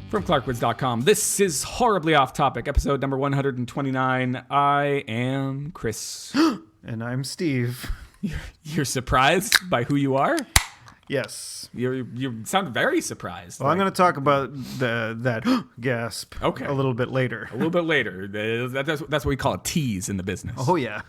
From clarkwoods.com, this is Horribly Off Topic, episode number 129. I am Chris. And I'm Steve. You're surprised by who you are? Yes. You sound very surprised. Well, I'm going to talk about that gasp Okay. a little bit later. A little bit later. That's what we call a tease in the business. Oh, yeah.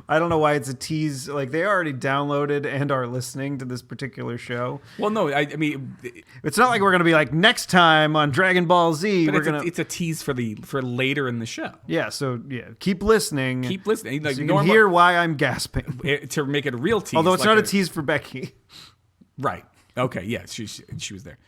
I don't know why it's a tease. Like, they already downloaded and are listening to this particular show. Well, no, I mean... It's not like we're going to be like, next time on Dragon Ball Z, But it's a tease for later in the show. Yeah, so, keep listening. Keep listening. Like, so you can hear why I'm gasping. To make it a real tease. Although it's not a tease for Becky. Right. Okay. Yeah. She was there.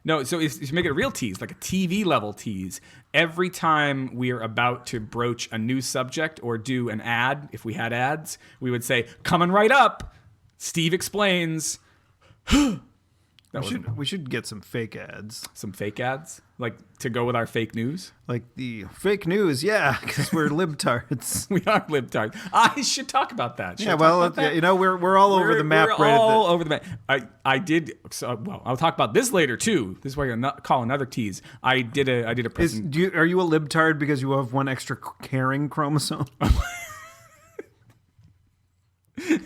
No. So if you make it a real tease, like a TV level tease, every time we are about to broach a new subject or do an ad, if we had ads, we would say, "Coming right up, Steve explains." We should get some fake ads. Some fake ads, like to go with our fake news. Like the fake news, yeah, because we're libtards. We are libtards. I should talk about that. Yeah, well, we're all over the map. We're all over the map. I did. So, well, I'll talk about this later too. This is why I call another tease. I did a presentation. Are you a libtard because you have one extra caring chromosome?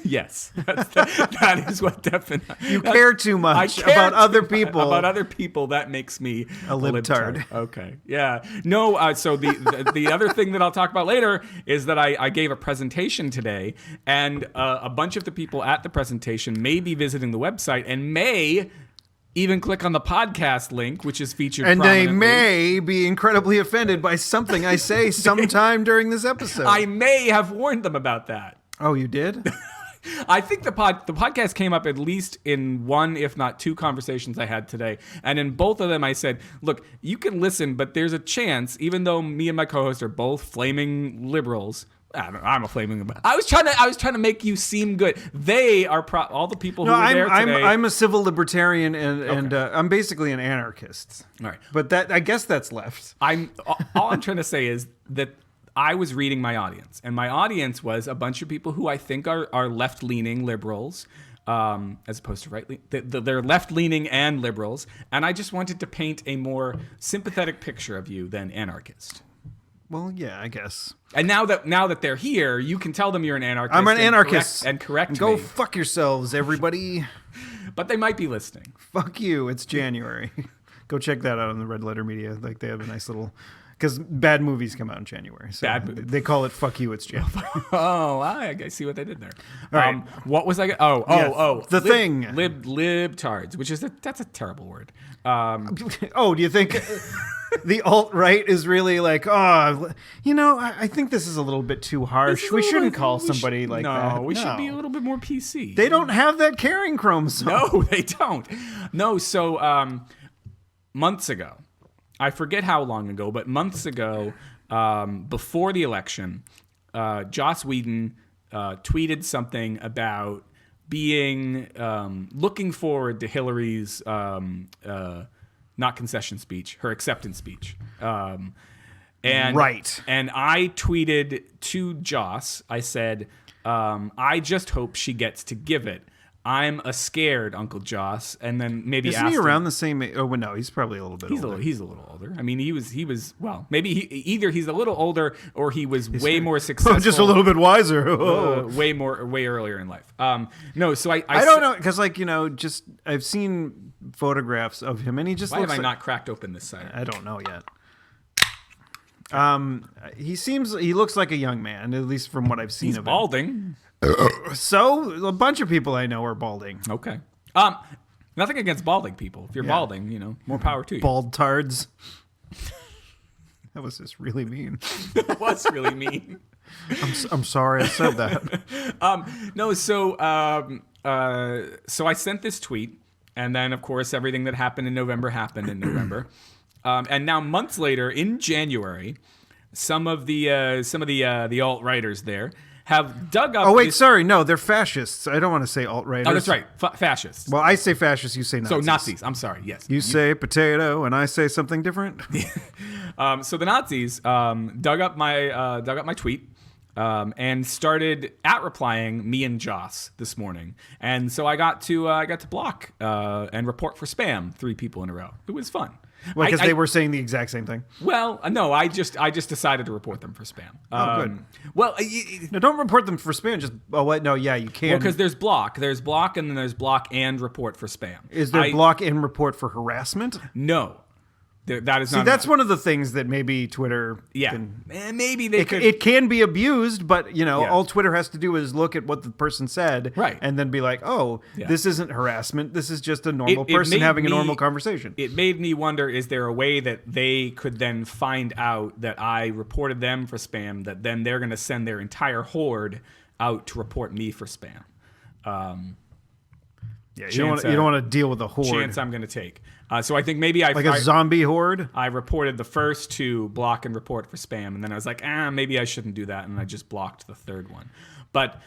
Yes, that is what definitely. You care too much about other people. About other people, that makes me a libtard. Okay, yeah. No, so the other thing that I'll talk about later is that I gave a presentation today, and a bunch of the people at the presentation may be visiting the website and may even click on the podcast link, which is featured and prominently. They may be incredibly offended by something I say sometime during this episode. I may have warned them about that. Oh, you did? I think the podcast came up at least in one, if not two, conversations I had today. And in both of them, I said, look, you can listen, but there's a chance, even though me and my co-host are both flaming liberals. I'm a flaming. I was trying to make you seem good. They are all the people who were there today. I'm a civil libertarian, and I'm basically an anarchist. All right, but I guess that's left. All I'm trying to say is that I was reading my audience, and my audience was a bunch of people who I think are left-leaning liberals, as opposed to right-leaning. They're left-leaning and liberals, and I just wanted to paint a more sympathetic picture of you than anarchist. Well, yeah, I guess. And now that they're here, you can tell them you're an anarchist. I'm an anarchist. Correct me. Go fuck yourselves, everybody. But they might be listening. Fuck you. It's January. Go check that out on the Red Letter Media. Like, they have a nice little... Because bad movies come out in January. So they call it "Fuck You, It's January." Oh, I see what they did there. All right. What was I? The thing. Libtards, which is that's a terrible word. Do you think the alt-right is really like, I think this is a little bit too harsh. We shouldn't call somebody like that. No, we should be a little bit more PC. They don't have that caring chromosome. No, they don't. No, so months ago. I forget how long ago, but months ago, before the election, Joss Whedon tweeted something about being looking forward to Hillary's not concession speech, her acceptance speech. And I tweeted to Joss, I said, I just hope she gets to give it. I'm a scared Uncle Joss, and then maybe isn't he around the same age? Oh, well, no, he's probably a little bit older. He's a little older. I mean, he was well, maybe either he's a little older or he was way more successful. Just a little bit wiser. Way earlier in life. No, so I don't know, because just I've seen photographs of him, and he just why looks have I not cracked open this side? I don't know yet. He looks like a young man, at least from what I've seen of him. He's balding. So a bunch of people I know are balding. Okay. Nothing against balding people. If you're balding, more power to you. Bald tards. That was just really mean. That was really mean. I'm sorry I said that. No, so I sent this tweet, and then of course everything that happened in November happened in November, and now months later in January, some of the alt-righters there have dug up. Oh wait, sorry, no, they're fascists. I don't want to say alt-righters. Oh, that's right, fascists. Well, I say fascists, you say Nazis. So Nazis. I'm sorry. Yes. You say potato, and I say something different. So the Nazis dug up my tweet. And started replying me and Joss this morning, and so I got to block and report for spam 3 people in a row. It was fun. Because they were saying the exact same thing. Well, no, I just decided to report them for spam. Good. Well, No, don't report them for spam. Just you can. because there's block, and then there's block and report for spam. Is there block and report for harassment? No. That is not. See, that's one of the things that maybe Twitter. Yeah, maybe they could. It can be abused, but all Twitter has to do is look at what the person said, right, and then be like, "Oh, this isn't harassment. This is just a normal person having a normal conversation." It made me wonder: is there a way that they could then find out that I reported them for spam? That then they're going to send their entire horde out to report me for spam? You don't want to deal with a horde. Chance I'm going to take. So I think maybe a zombie horde. I reported the first two, block and report for spam, and then I was like, maybe I shouldn't do that, and I just blocked the third one. But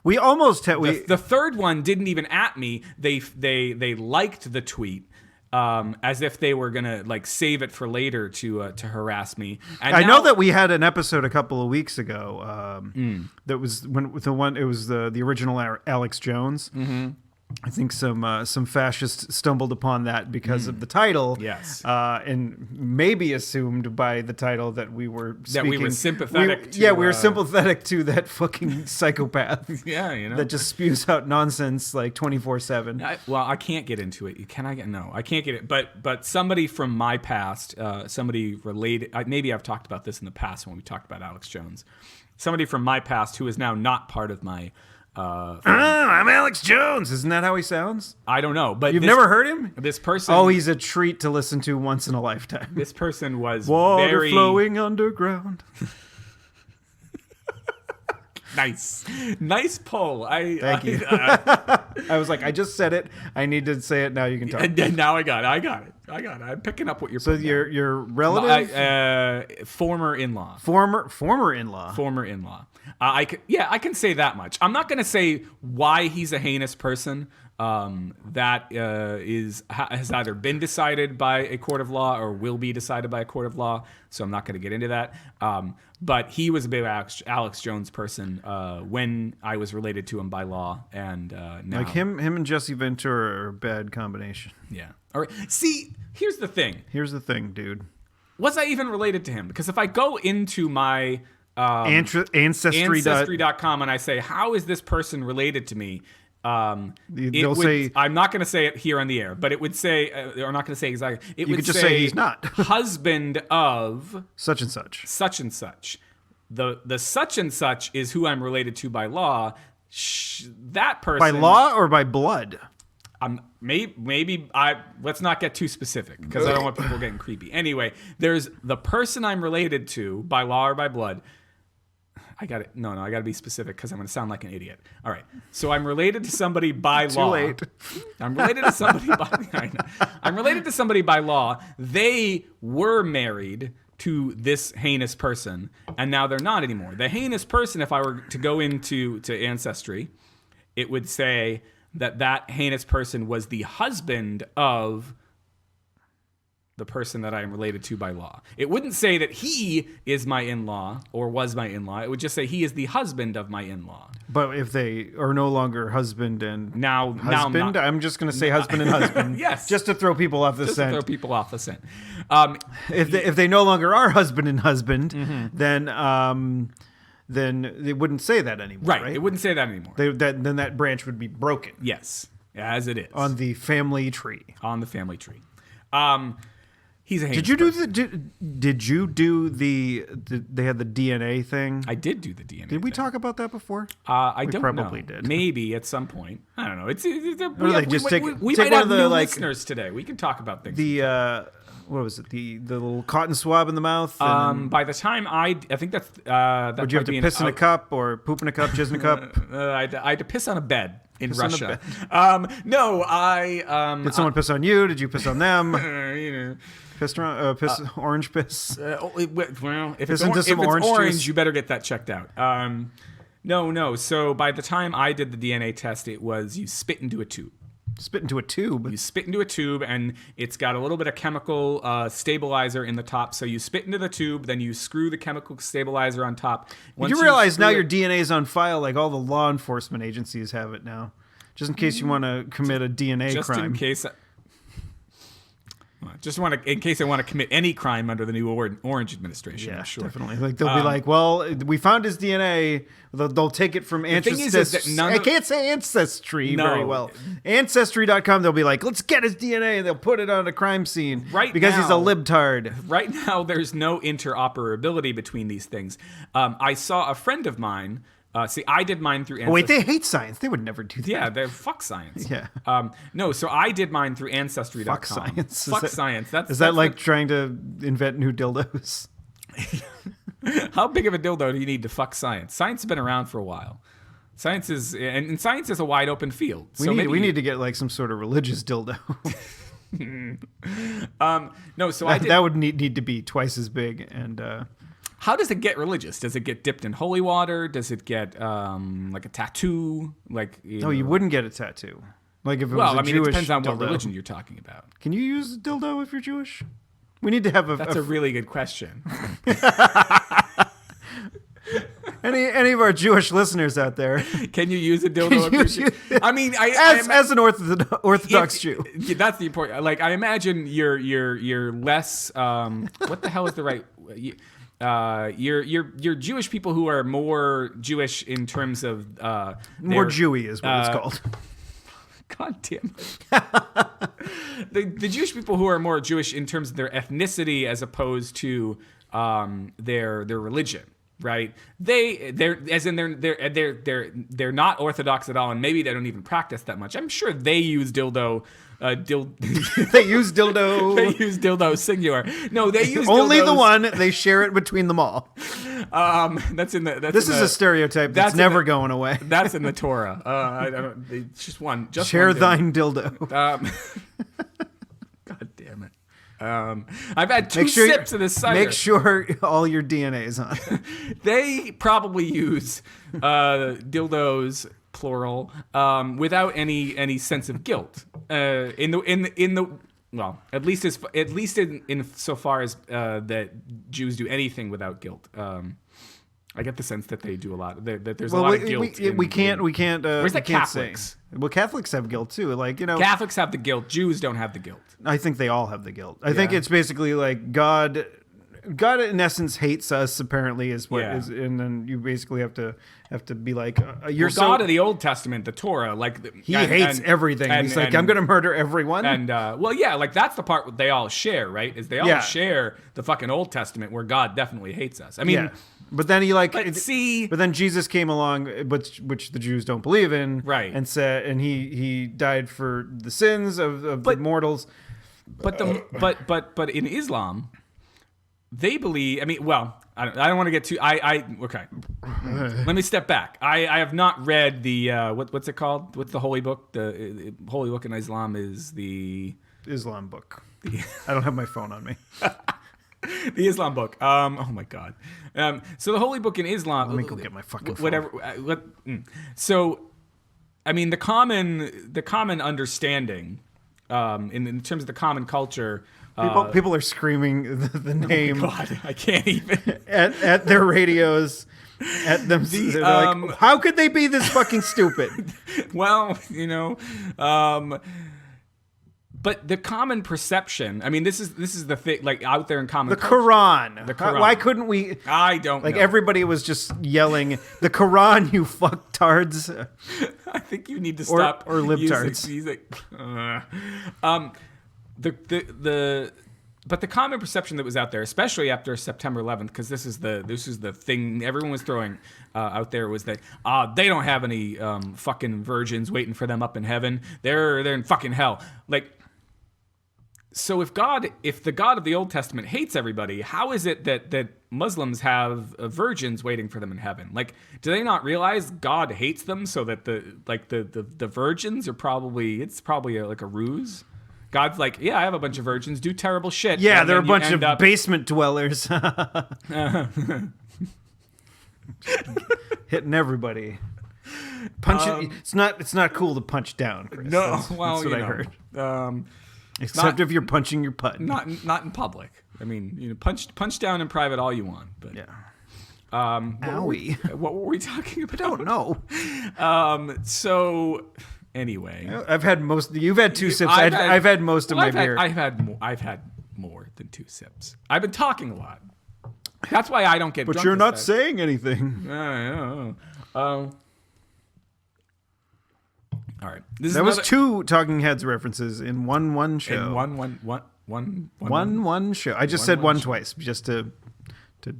we almost the third one didn't even at me. They liked the tweet. As if they were gonna save it for later to harass me. And I know that we had an episode a couple of weeks ago that was the original Alex Jones. Mm-hmm. I think some fascists stumbled upon that because of the title. Yes, and maybe assumed by the title that we were sympathetic. We were sympathetic to that fucking psychopath. Yeah, that just spews out nonsense 24/7. Well, I can't get into it. Can I get? No, I can't get it. But somebody from my past, somebody related. Maybe I've talked about this in the past when we talked about Alex Jones. Somebody from my past who is now not part of my. I'm Alex Jones. Isn't that how he sounds? I don't know, but you've never heard him. This person. Oh, he's a treat to listen to once in a lifetime. This person was water flowing underground. Nice pull. Thank you. I was like, I just said it. I need to say it now. You can talk. Now I got it. I'm picking up what you're. So your relative, former in-law. Former in-law. I can say that much. I'm not going to say why he's a heinous person. That has either been decided by a court of law or will be decided by a court of law. So I'm not going to get into that. But he was a big Alex Jones person when I was related to him by law, and now him and Jesse Ventura are a bad combination. Yeah. All right. See, here's the thing. Dude. Was I even related to him? Because if I go into my Ancestry.com and I say, how is this person related to me? They'll say, I'm not going to say it here on the air, but it would say, or I'm not going to say exactly. It would just say he's not husband of such and such. Such and such. The such and such is who I'm related to by law. That person by law or by blood. Let's not get too specific because I don't want people getting creepy. Anyway, there's the person I'm related to by law or by blood. I got it. No, I got to be specific because I'm going to sound like an idiot. All right. So I'm related to somebody by law. Too late. I'm related to somebody I'm related to somebody by law. They were married to this heinous person, and now they're not anymore. The heinous person, if I were to go into Ancestry, it would say that heinous person was the husband of the person that I am related to by law. It wouldn't say that he is my in-law or was my in-law. It would just say he is the husband of my in-law. But if they are no longer husband and husband, I'm just going to say husband and husband. Yes. Just to throw people off the scent. If they no longer are husband and husband, then they wouldn't say that anymore. Right. It wouldn't say that anymore. Then that branch would be broken. Yes. As it is. On the family tree. He's a heinous Did you do they had the DNA thing? I did do the DNA. Did we talk about that before? I don't probably know. did. Maybe at some point. I don't know. We take might have one of new listeners today. We can talk about things. What was it? The little cotton swab in the mouth. By the time I think that's that would you have to piss in a cup or poop in a cup, jizz in a cup? I had to piss on a bed in Russia. No, Did someone piss on you? Did you piss on them? Pissed around, orange piss. If it's orange, you better get that checked out. No. So by the time I did the DNA test, it was you spit into a tube. Spit into a tube? You spit into a tube, and it's got a little bit of chemical stabilizer in the top. So you spit into the tube, then you screw the chemical stabilizer on top. You realize now your DNA is on file like all the law enforcement agencies have it now. Just in case you want to commit a DNA crime. Just in case... Just want to, in case they want to commit any crime under the new Orange administration. Yeah, I'm sure. definitely. Like they'll be like, well, we found his DNA. They'll take it from Ancestry. I can't say Ancestry very well. Ancestry.com. They'll be like, let's get his DNA, and they'll put it on a crime scene because he's a libtard. Right now, there's no interoperability between these things. I saw a friend of mine. I did mine through Ancestry. Oh, wait, they hate science. They would never do that. Yeah, they're fuck science. Yeah. No, so I did mine through Ancestry.com. Fuck science. Fuck science. Is that like trying to invent new dildos? How big of a dildo do you need to fuck science? Science has been around for a while. Science is a wide open field. We need to get like some sort of religious dildo. That would need to be twice as big and. How does it get religious? Does it get dipped in holy water? Does it get like a tattoo? You wouldn't get a tattoo. Like if it was a Jewish it depends on what dildo. religion you're talking about. Can you use a dildo if you're Jewish? We need to have a. That's a really good question. Any of our Jewish listeners out there? Can you use a dildo? As an Orthodox Jew, that's the important. Like I imagine you're less. What the hell is the right? You're Jewish people who are more Jewish in terms of more Jewy is what it's called. God damn it. The Jewish people who are more Jewish in terms of their ethnicity as opposed to their religion, right? They're not Orthodox at all, and maybe they don't even practice that much. I'm sure they use dildo. They use dildo. They use dildo singular. No, they use only dildos. the one. They share it between them all. This is a stereotype that's never going away. That's in the Torah. I don't. It's just one. Just share one thine dildo. God damn it. I've had two sips of this cider. Make sure all your DNA is on. They probably use dildos, plural, without any sense of guilt. At least in so far as that Jews do anything without guilt. I get the sense that they do a lot. That there's a lot of guilt. We can't. Where's the Catholics? Well, Catholics have guilt too. Catholics have the guilt. Jews don't have the guilt. I think they all have the guilt. I think it's basically like God in essence hates us. Apparently, is what is, and then you basically have to be like God of the Old Testament, the Torah, he hates everything. He's like, I'm going to murder everyone. And that's the part they all share, right? Is they all share the fucking Old Testament where God definitely hates us. I mean. But then but then Jesus came along, which the Jews don't believe in, right? And he died for the sins of the mortals. But in Islam, they believe. I mean, well, I don't want to get too. Okay. Let me step back. I have not read the what's it called? What's the holy book? The holy book in Islam is the Islam book. I don't have my phone on me. The Islam book. Oh my God. So the holy book in Islam. Let me go get my fucking phone. Whatever. So, I mean, the common understanding, in terms of the common culture. People are screaming the name. Oh my God, I can't even at their radios. At them, they're like, how could they be this fucking stupid? Well, but the common perception, I mean, this is the thing, like out there in common culture. The Quran. Why couldn't we? I don't know. Everybody was just yelling, the Quran, you fucktards. I think you need to stop. Or libtards. But the common perception that was out there, especially after September 11th, because this is the thing everyone was throwing out there, was that they don't have any fucking virgins waiting for them up in heaven. They're in fucking hell. So if the God of the Old Testament hates everybody, how is it that Muslims have virgins waiting for them in heaven? Do they not realize God hates them, so that the virgins are probably a ruse? God's like, yeah, I have a bunch of virgins, do terrible shit. Yeah, they're a bunch of basement dwellers. Hitting everybody. Punching. It's not cool to punch down, Chris. No, that's what I heard. Except if you're punching your putt. Not in public. I mean, punch down in private all you want. But yeah. Owie. What were we talking about? I don't know. So Anyway, I've had most. You've had 2 sips. I've had most of my beer. I've had more than 2 sips. I've been talking a lot. That's why I don't get. But you're not saying anything. All right. That was 2 Talking Heads references in one show. In one show. I just said one twice, just to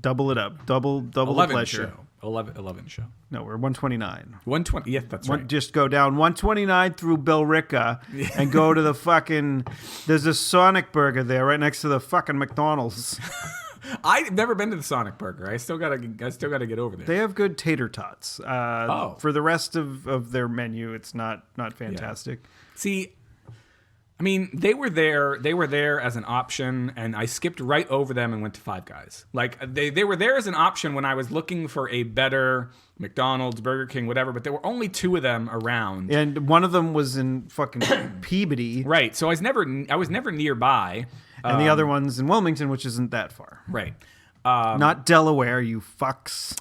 double it up. Double the pleasure. 11 show. No, we're 129. 120. Yes, that's right. Just go down 129 through Billerica and go to the fucking. There's a Sonic Burger there right next to the fucking McDonald's. I've never been to the Sonic Burger. I still gotta get over there. They have good tater tots. For the rest of their menu, it's not fantastic. Yeah. See, I mean, they were there as an option, and I skipped right over them and went to Five Guys. Like they were there as an option when I was looking for a better McDonald's, Burger King, whatever, but there were only 2 of them around. And one of them was in fucking Peabody. Right. So I was never nearby. And the other one's in Wilmington, which isn't that far. Right. Not Delaware, you fucks.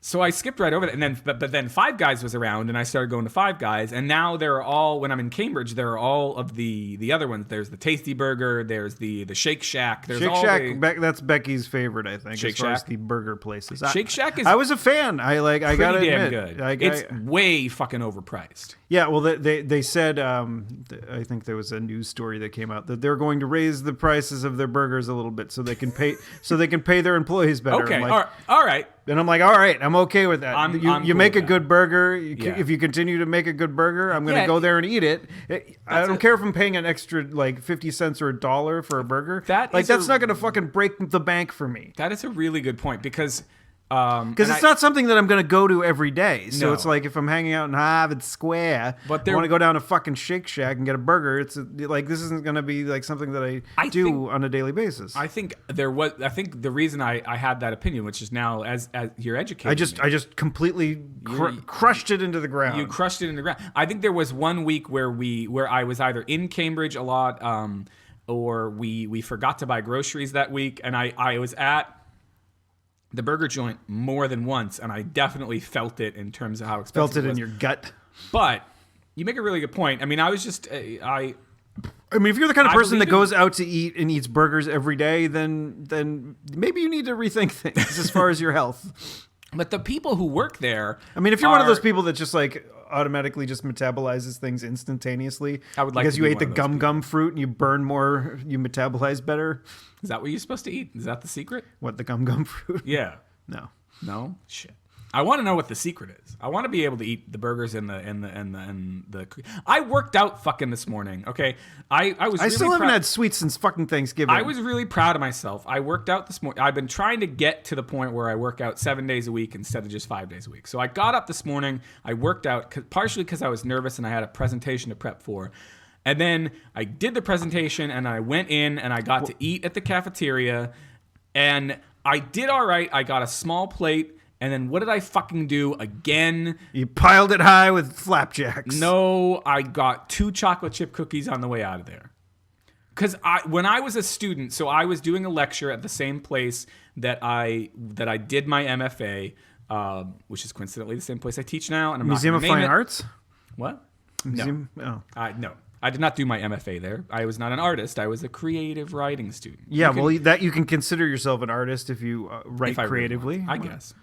So I skipped right over that, and then but then Five Guys was around, and I started going to Five Guys, and now there are all, when I'm in Cambridge, there are all of the other ones. There's the Tasty Burger, there's the Shake Shack. There's Shake Shack, that's Becky's favorite, I think, Shake as far Shack? as the burger places. Shake Shack is I was a fan. I gotta damn admit, good. It's way fucking overpriced. Yeah, well, they said, I think there was a news story that came out that they're going to raise the prices of their burgers a little bit so they can pay their employees better. Okay, like, all right. And I'm like, all right, I'm okay with that. I'm you cool make a with good burger. Yeah. If you continue to make a good burger, I'm going to go there and eat it. I don't care if I'm paying an extra like 50 cents or $1 for a burger. That's not going to fucking break the bank for me. That is a really good point because it's not something that I'm going to go to every day. So No. it's like if I'm hanging out in Harvard Square, but I want to go down to fucking Shake Shack and get a burger. It's like this isn't going to be like something that I do on a daily basis. I think the reason I had that opinion, which is now as you're educated, I just completely crushed it into the ground. You crushed it into the ground. I think there was one week where I was either in Cambridge a lot, or we forgot to buy groceries that week, and I was at the burger joint more than once, and I definitely felt it in terms of how expensive it was. Felt it in your gut. But you make a really good point. I mean, I was just I mean, if you're the kind of person that goes out to eat and eats burgers every day, then maybe you need to rethink things as far as your health. But the people who work there, I mean, if you're one of those people that just like automatically just metabolizes things instantaneously, I would like because to you be ate the one of those gum fruit and you burn more, you metabolize better. Is that what you're supposed to eat? Is that the secret? What, the gum fruit? Yeah. No? Shit. I want to know what the secret is. I want to be able to eat the burgers and the. I worked out fucking this morning. Okay, I still haven't had sweets since fucking Thanksgiving. I was really proud of myself. I worked out this morning. I've been trying to get to the point where I work out 7 days a week instead of just 5 days a week. So I got up this morning. I worked out partially because I was nervous and I had a presentation to prep for. And then I did the presentation and I went in and I got to eat at the cafeteria. And I did all right. I got a small plate. And then what did I fucking do again? You piled it high with flapjacks. No, I got 2 chocolate chip cookies on the way out of there. Because when I was a student, so I was doing a lecture at the same place that I did my MFA, which is coincidentally the same place I teach now. And I'm Museum of Fine Arts? What? Museum? No. No. I did not do my MFA there. I was not an artist. I was a creative writing student. Yeah, you can consider yourself an artist if you write creatively. I guess.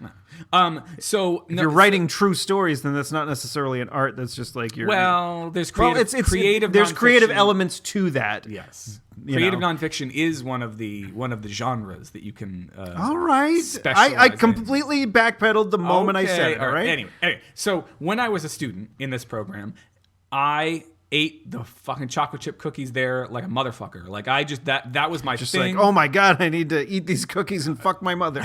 So if you're writing true stories, then that's not necessarily an art. That's just like your. Well, there's creative. There's creative elements to that. Yes. Creative nonfiction is one of the genres that you can. All right. I completely backpedaled the moment I said it. All right. Anyway, so when I was a student in this program, I ate the fucking chocolate chip cookies there like a motherfucker. Like I just that was my thing. Like, oh my god, I need to eat these cookies and fuck my mother.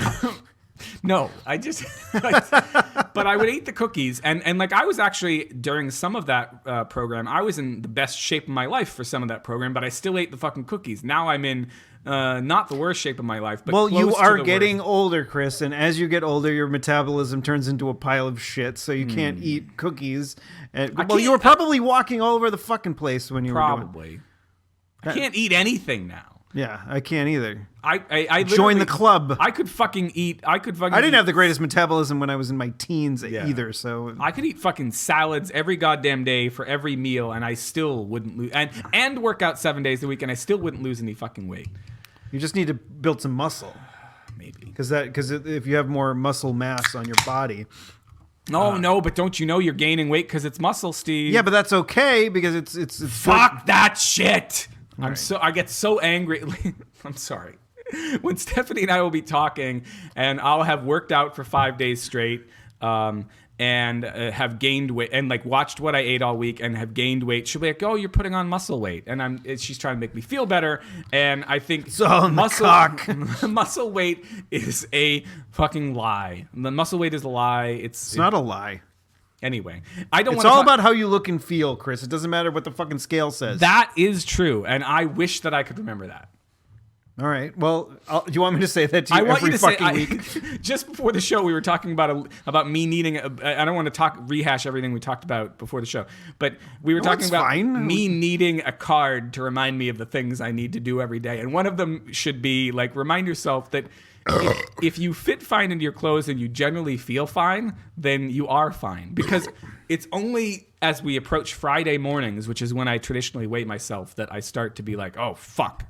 No, I just but I would eat the cookies and like I was actually during some of that program, I was in the best shape of my life for some of that program, but I still ate the fucking cookies. Now I'm in not the worst shape of my life, but close you are to the getting worst. older, Chris, and as you get older, your metabolism turns into a pile of shit, so you can't eat cookies. You were probably walking all over the fucking place when you were doing. Probably. I can't eat anything now. Yeah, I can't either. I join the club. I could fucking eat. I didn't have the greatest metabolism when I was in my teens either. So I could eat fucking salads every goddamn day for every meal, and I still wouldn't lose. And work out 7 days a week, and I still wouldn't lose any fucking weight. You just need to build some muscle, maybe. Because if you have more muscle mass on your body. No, but don't you know you're gaining weight because it's muscle, Steve? Yeah, but that's okay because it's fuck that shit. I get so angry. I'm sorry. When Stephanie and I will be talking, and I'll have worked out for 5 days straight, and have gained weight, and like watched what I ate all week and have gained weight, she'll be like, "Oh, you're putting on muscle weight," and she's trying to make me feel better. And I think muscle weight is a fucking lie. The muscle weight is a lie. It's not a lie. Anyway, It's all about how you look and feel, Chris. It doesn't matter what the fucking scale says. That is true, and I wish that I could remember that. All right. Well, do you want me to say that to you every fucking week? Just before the show, we were talking about me needing. I don't want to rehash everything we talked about before the show, but we were talking about me needing a card to remind me of the things I need to do every day, and one of them should be like remind yourself that. If you fit fine into your clothes and you generally feel fine, then you are fine. Because it's only as we approach Friday mornings, which is when I traditionally weigh myself, that I start to be like, oh, fuck.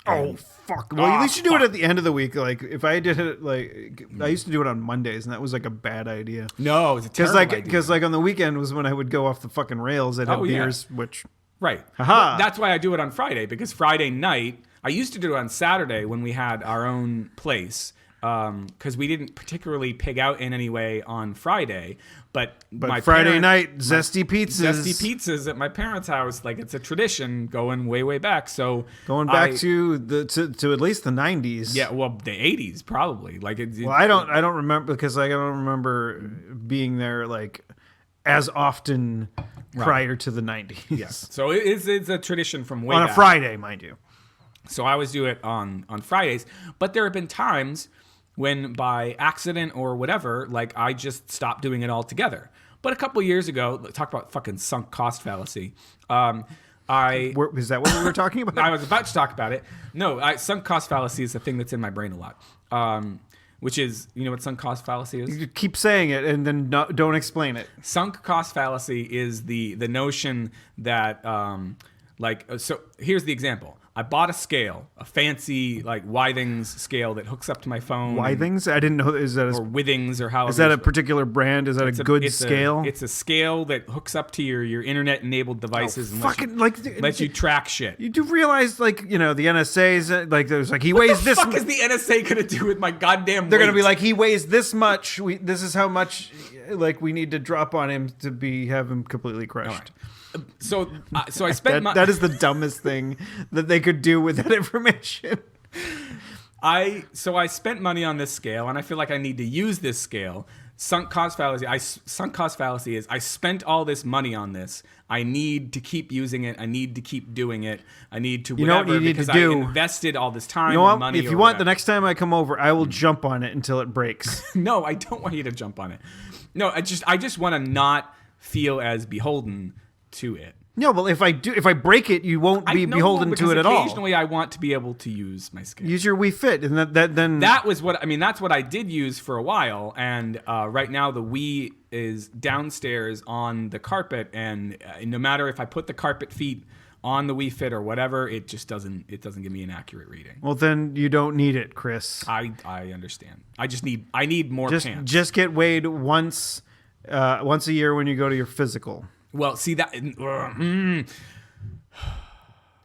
Oh, fuck. Well, at least you do it at the end of the week. Like, if I did it, like, I used to do it on Mondays, and that was, like, a bad idea. No, it's a terrible idea. Because, like, on the weekend was when I would go off the fucking rails. I'd have beers, which... Right. Well, that's why I do it on Friday, because Friday night... I used to do it on Saturday when we had our own place, because we didn't particularly pig out in any way on Friday. But my Friday night, zesty pizzas at my parents' house, like it's a tradition going way back. So going back to at least the 90s. Yeah, well, the 80s probably. I don't remember because I don't remember being there like as often prior to the 90s. Yes. So it's a tradition from way back. On a Friday, mind you. So I always do it on Fridays, but there have been times when by accident or whatever, like I just stopped doing it altogether. But a couple years ago, talk about fucking sunk cost fallacy. Is that what we were talking about? I was about to talk about it. No, sunk cost fallacy is a thing that's in my brain a lot. Which is, you know what sunk cost fallacy is? You keep saying it and then don't explain it. Sunk cost fallacy is the notion that, so here's the example. I bought a scale, a fancy like Withings scale that hooks up to my phone. Withings? I didn't know. Is that or Withings or however? Is that a particular brand? Is that a good scale? It's a scale that hooks up to your internet-enabled devices and lets you track shit. You do realize, like, you know, the NSA's like there's like he weighs this. What the fuck is the NSA gonna do with my goddamn? They're gonna be like he weighs this much. This is how much like we need to drop on him to have him completely crushed. So I spent that is the dumbest thing that they could do with that information. I spent money on this scale, and I feel like I need to use this scale. Sunk cost fallacy is I spent all this money on this. I need to keep using it. I need to keep doing it. I need to whatever, you know what you need because to do? I invested all this time and money. If you want, the next time I come over, I will jump on it until it breaks. No, I don't want you to jump on it. No, I just want to not feel as beholden to it. No, well, if I break it, you won't be beholden to it at all. Occasionally, I want to be able to use my scale. Use your Wii Fit, and that's what I did use for a while. And right now, the Wii is downstairs on the carpet, and no matter if I put the carpet feet on the Wii Fit or whatever, it just doesn't give me an accurate reading. Well, then you don't need it, Chris. I understand. I need more pants. Just get weighed once a year when you go to your physical. Well, see that.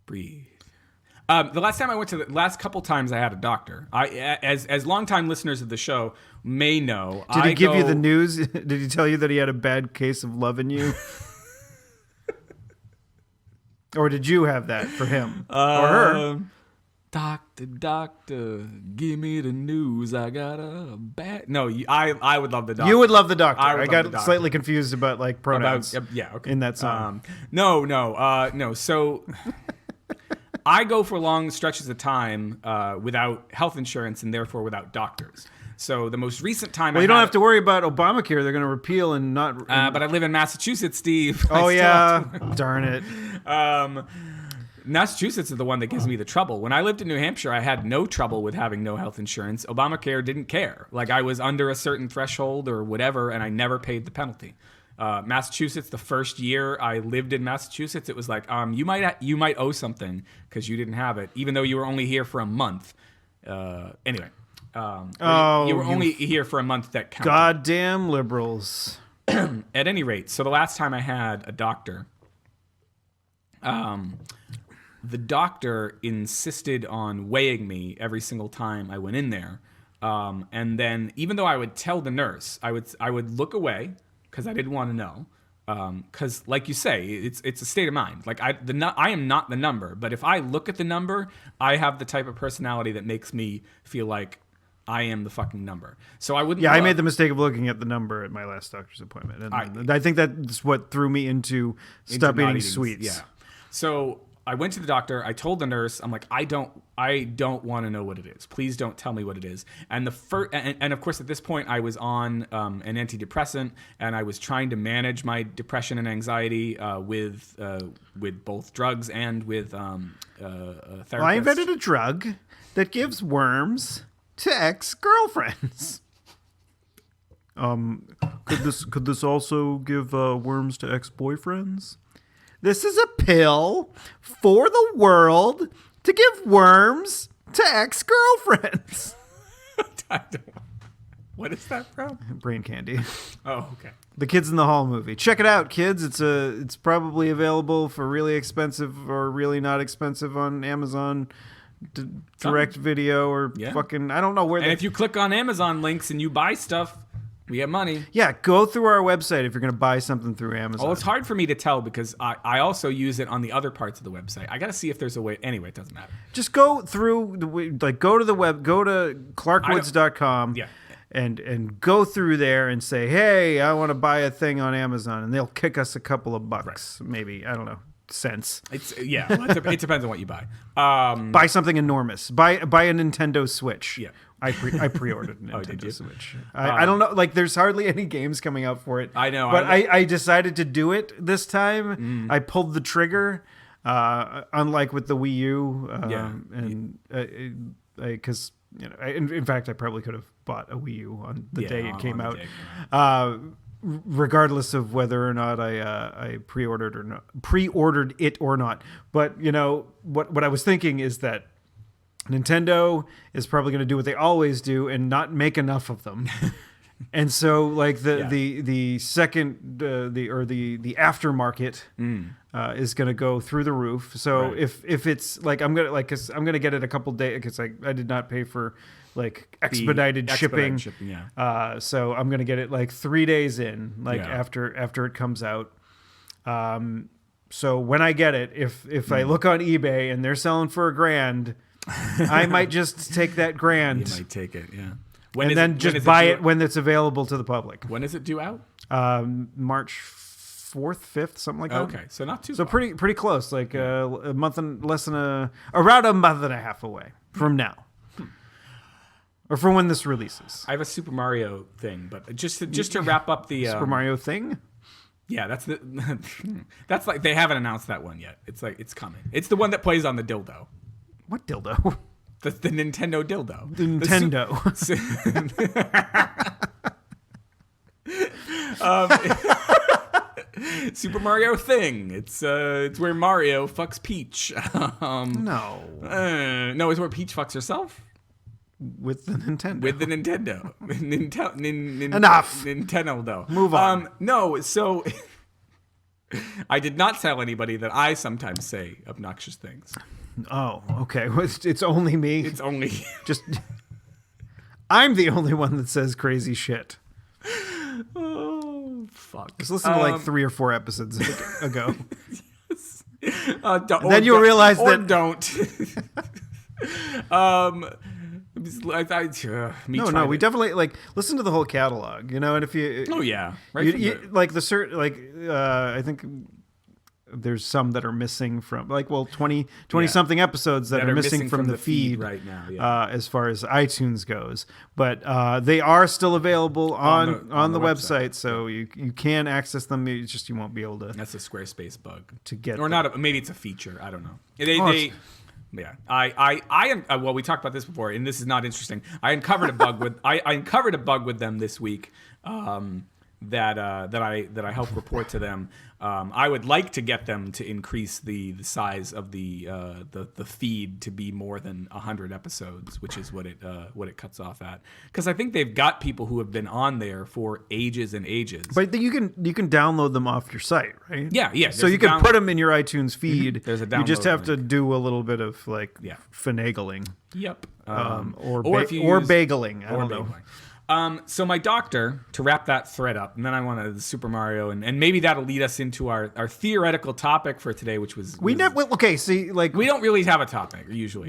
Breathe. The last couple times I had a doctor. As longtime listeners of the show may know. Did he give you the news? Did he tell you that he had a bad case of loving you? Or did you have that for him or her? Doctor, give me the news. I got a bad. No, I would love the doctor. You would love the doctor. I got slightly confused about like pronouns. Okay. In that song. No. So I go for long stretches of time without health insurance and therefore without doctors. So the most recent time, you don't have to worry about Obamacare. They're going to repeal and not. But I live in Massachusetts, Steve. Oh yeah, darn it. Massachusetts is the one that gives me the trouble. When I lived in New Hampshire, I had no trouble with having no health insurance. Obamacare didn't care. Like, I was under a certain threshold or whatever, and I never paid the penalty. Massachusetts, the first year I lived in Massachusetts, it was like, you might owe something because you didn't have it, even though you were only here for a month. Anyway, you were only here for a month. That counted. Goddamn liberals. At any rate, so the last time I had a doctor, the doctor insisted on weighing me every single time I went in there. And then even though I would tell the nurse, I would look away because I didn't want to know. Because like you say, it's a state of mind. Like I am not the number, but if I look at the number, I have the type of personality that makes me feel like I am the fucking number. So I wouldn't. Yeah, I made the mistake of looking at the number at my last doctor's appointment, and I think that's what threw me into stop eating sweets. Yeah. So I went to the doctor. I told the nurse, I'm like, I don't want to know what it is. Please don't tell me what it is. And and of course, at this point, I was on an antidepressant, and I was trying to manage my depression and anxiety with both drugs and with therapists. Well, I invented a drug that gives worms to ex-girlfriends. Could this also give worms to ex-boyfriends? This is a pill for the world to give worms to ex-girlfriends. What is that from? Brain Candy. Oh, okay. The Kids in the Hall movie. Check it out, kids. It's probably available for really expensive or really not expensive on Amazon direct video or fucking, I don't know where. And if you click on Amazon links and you buy stuff, we get money. Yeah, go through our website if you're going to buy something through Amazon. Well, it's hard for me to tell because I also use it on the other parts of the website. I got to see if there's a way. Anyway, it doesn't matter. Just go through, go to the web, go to clarkwoods.com and go through there and say, hey, I want to buy a thing on Amazon. And they'll kick us a couple of bucks, maybe. I don't know. Cents. It depends on what you buy. Buy something enormous. Buy a Nintendo Switch. Yeah. I pre-ordered a Nintendo did you? Switch. I don't know. Like, there's hardly any games coming out for it. I know. But I decided to do it this time. I pulled the trigger, unlike with the Wii U. Because, in fact, I probably could have bought a Wii U on the day it came out. Regardless of whether or not I pre-ordered it or not. But, what I was thinking is that Nintendo is probably going to do what they always do and not make enough of them. And so, like, the second the aftermarket is going to go through the roof. So if it's like I'm gonna get it a couple days because I did not pay for like expedited shipping. So I'm gonna get it like 3 days in, after it comes out. So when I get it, if I look on eBay and they're selling for $1,000, I might just take that $1,000. You might take it, yeah. And then just buy it when it's available to the public. When is it due out? March 4th, 5th, something like that. Okay, so not too. So far. pretty close, like a month and around a month and a half away from now. Or from when this releases. I have a Super Mario thing, but just to wrap up the Super Mario thing. Yeah, that's like they haven't announced that one yet. It's like it's coming. It's the one that plays on the dildo. What dildo? The Nintendo dildo. The Nintendo. Super Mario thing. It's where Mario fucks Peach. No, it's where Peach fucks herself. With the Nintendo. Enough. Nintendo. Move on. No, so I did not tell anybody that I sometimes say obnoxious things. Oh, okay. It's only me. It's only just. I'm the only one that says crazy shit. Oh, fuck. Just listen to like 3 or 4 episodes ago. Yes. Then you'll realize that. Don't. No, we definitely like listen to the whole catalog, and if you. Oh yeah, right. You, like the certain like I think there's some that are missing from 20 something episodes that are missing from the feed right now, as far as iTunes goes, but they are still available on the website, so you can access them. You won't be able to. That's a Squarespace bug to get, or not. Maybe it's a feature. I don't know. Yeah, I am. Well, we talked about this before, and this is not interesting. I uncovered a bug with I uncovered a bug with them this week. That I helped report to them. I would like to get them to increase the size of the feed to be more than 100 episodes, which is what it cuts off at. Because I think they've got people who have been on there for ages and ages. But you can download them off your site, right? Yeah. So you can put them in your iTunes feed. Mm-hmm. There's a download. You just have to do a little bit of finagling. Yep. Or bageling. I don't know. So my doctor, to wrap that thread up, and then I want to Super Mario, and maybe that'll lead us into our theoretical topic for today, which was... we don't really have a topic, usually.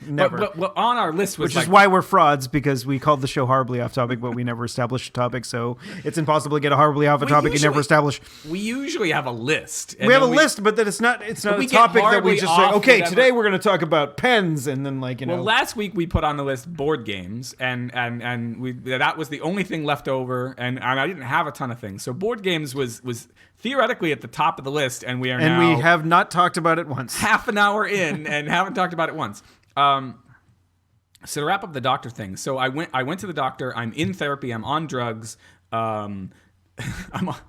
Never. But on our list was... Which is why we're frauds, because we called the show Horribly Off Topic, but we never established a topic, so it's impossible to get a horribly off topic and never establish... We usually have a list. We have a list, but then it's not a topic that we just say, okay, today we're going to talk about pens, and then Well, last week we put on the list board games, and that was the only thing left over, and I didn't have a ton of things. So board games was theoretically at the top of the list, and we have not talked about it once. Half an hour in, and haven't talked about it once. So to wrap up the doctor thing, so I went to the doctor. I'm in therapy. I'm on drugs. I'm on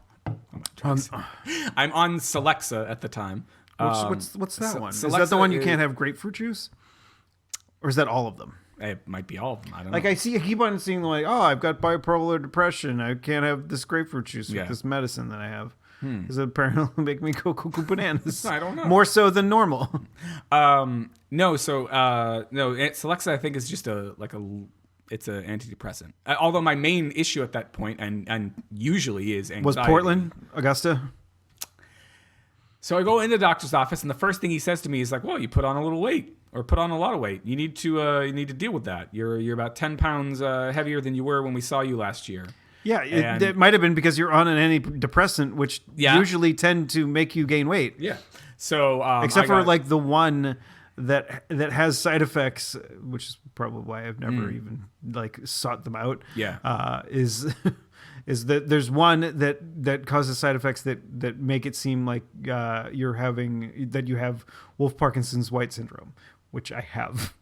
Celexa at the time. What's that one? Is that the one you can't have grapefruit juice, or is that all of them? It might be all of them. I don't know. I keep on seeing I've got bipolar depression. I can't have this grapefruit juice with this medicine that I have. Does it apparently make me go cuckoo bananas? I don't know. More so than normal. No. So Celexa I think is just it's an antidepressant. Although my main issue at that point and usually is anxiety. Was Portland, Augusta? So I go in the doctor's office, and the first thing he says to me is like, "Well, you put on a little weight, or put on a lot of weight. You need to deal with that. You're about 10 pounds heavier than you were when we saw you last year." Yeah, it might have been because you're on an antidepressant, which usually tend to make you gain weight. Yeah. So except for the one that has side effects, which is probably why I've never even sought them out. Yeah. Is that there's one that causes side effects that make it seem like you have Wolff-Parkinson's-White syndrome, which I have.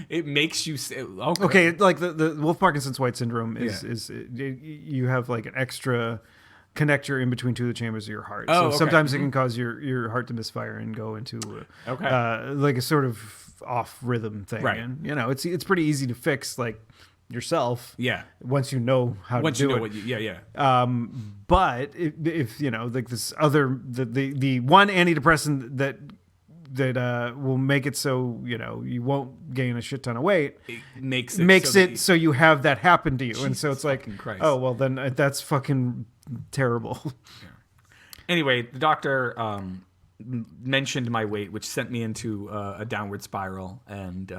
It makes you say, okay, like the Wolff-Parkinson's-White syndrome is you have an extra connector in between two of the chambers of your heart. Sometimes it can cause your heart to misfire and go into a sort of off rhythm thing. Right. And it's pretty easy to fix yourself. Yeah. Once you know how to do it. But if this other the one antidepressant that will make it so you won't gain a shit ton of weight, it makes it so you have that happen to you. Jesus, and so it's like, Christ. Oh well, then that's fucking terrible. Yeah. Anyway, the doctor mentioned my weight, which sent me into a downward spiral, and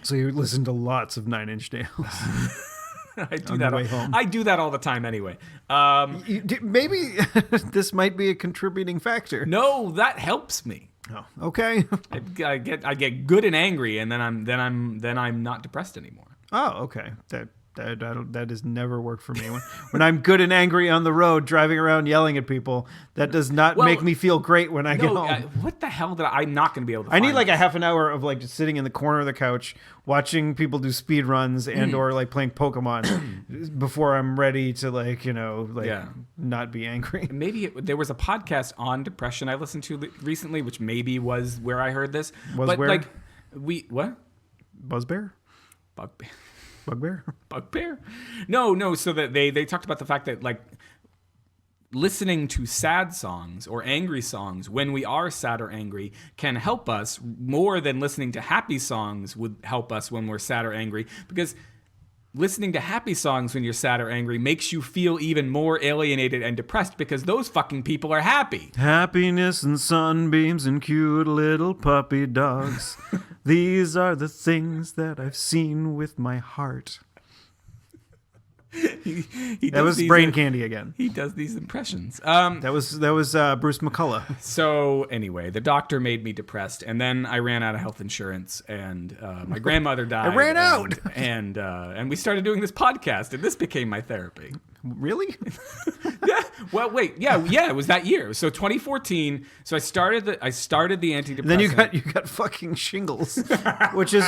so you listened to lots of 9 Inch Nails. I do that. I do that all the time anyway. Maybe this might be a contributing factor. No, that helps me. Oh, okay. I get good and angry, and then I'm not depressed anymore. Oh, okay. That has never worked for me. When I'm good and angry on the road, driving around yelling at people, that does not make me feel great when I get home. What the hell I'm not going to be able to I need a half an hour of just sitting in the corner of the couch, watching people do speed runs and or playing Pokemon before I'm ready to not be angry. Maybe there was a podcast on depression I listened to recently, which maybe was where I heard this. What? Buzzbear? Bugbear? No. So that they talked about the fact that listening to sad songs or angry songs when we are sad or angry can help us more than listening to happy songs would help us when we're sad or angry, because listening to happy songs when you're sad or angry makes you feel even more alienated and depressed because those fucking people are happy. Happiness and sunbeams and cute little puppy dogs. These are the things that I've seen with my heart. That was brain candy again. He does these impressions. That was Bruce McCullough. So anyway, the doctor made me depressed, and then I ran out of health insurance, and my grandmother died. I ran out, and we started doing this podcast, and this became my therapy. Really? Yeah. Well, wait. Yeah. It was that year. So 2014. So I started the antidepressant. And then you got fucking shingles, which is.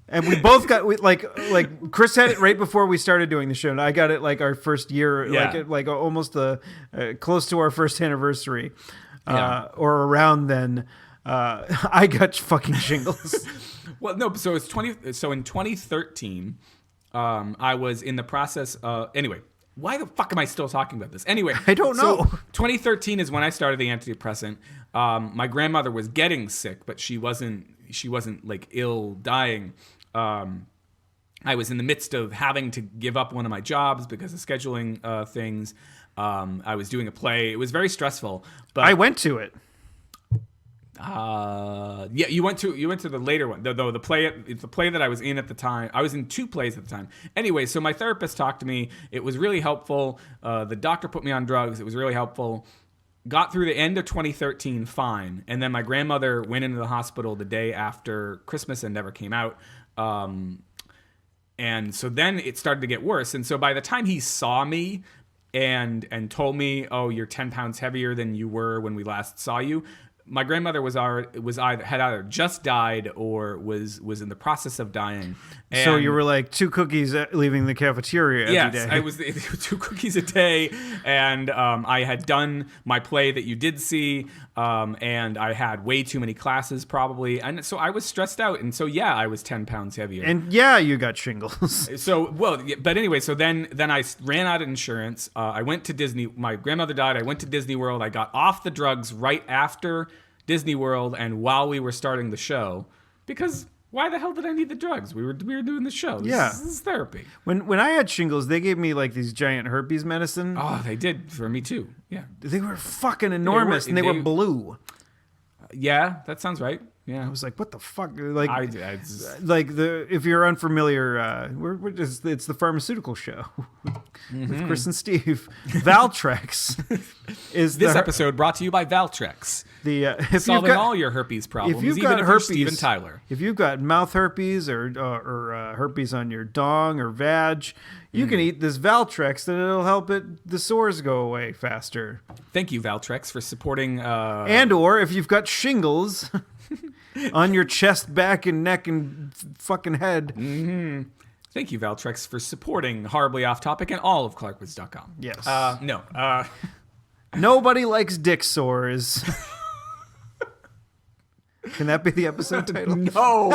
And we both got like Chris had it right before we started doing the show, and I got it like our first year, like almost close to our first anniversary, or around then. I got fucking shingles. Well, no. So it's 20. So in 2013, I was in the process. Anyway, why the fuck am I still talking about this? Anyway, I don't know. So 2013 is when I started the antidepressant. My grandmother was getting sick, but she wasn't like ill, dying. I was in the midst of having to give up one of my jobs because of scheduling things. I was doing a play. It was very stressful. But I went to it. Yeah, you went to the later one. Though the play, it's the play that I was in at the time. I was in 2 plays at the time. Anyway, so my therapist talked to me. It was really helpful. The doctor put me on drugs. It was really helpful. Got through the end of 2013 fine, and then my grandmother went into the hospital the day after Christmas and never came out. And so then it started to get worse. And so by the time he saw me and told me, "Oh, you're 10 pounds heavier than you were when we last saw you," my grandmother had either just died or was in the process of dying. And so you were like 2 cookies leaving the cafeteria every day. Yes, I was 2 cookies a day, and I had done my play that you did see, and I had way too many classes probably, and so I was stressed out, and so yeah, I was 10 pounds heavier. And yeah, you got shingles. So but anyway, so then I ran out of insurance. I went to Disney. My grandmother died. I went to Disney World. I got off the drugs right after Disney World and while we were starting the show, because why the hell did I need the drugs? We were doing the show. This is therapy. When I had shingles, they gave me like these giant herpes medicine. Oh, they did for me too. Yeah, they were fucking enormous, and they were blue. Yeah, that sounds right. Yeah, I was like, "What the fuck?" Like, like if you're unfamiliar, it's the pharmaceutical show with Chris and Steve. Valtrex is this episode brought to you by Valtrex. Solving all your herpes problems. If you've even got if herpes, Steven Tyler. If you've got mouth herpes or herpes on your dong or vag, you can eat this Valtrex, and it'll help the sores go away faster. Thank you, Valtrex, for supporting. Or if you've got shingles. On your chest, back, and neck, and fucking head. Mm-hmm. Thank you, Valtrex, for supporting Horribly Off Topic and all of ClarkWoods.com. Yes. No. Nobody likes dick sores. Can that be the episode title? No.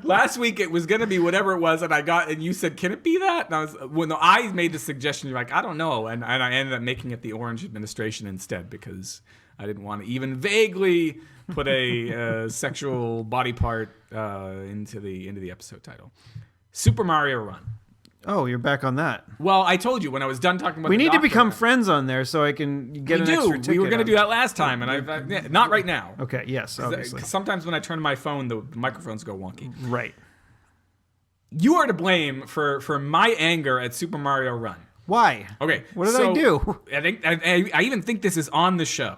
Last week it was going to be whatever it was, and you said, "Can it be that?" And I made the suggestion. You're like, "I don't know," and I ended up making it the Orange Administration instead because I didn't want to even vaguely put a sexual body part into the episode title. Super Mario Run. Oh, you're back on that. Well, I told you when I was done talking about. We need to become friends on there so I can get an extra ticket. We were going to do that last time, and not right now. Okay. Yes. Obviously. Sometimes when I turn my phone, the microphones go wonky. Right. You are to blame for my anger at Super Mario Run. Why? Okay. What did I do? I think I even think this is on the show.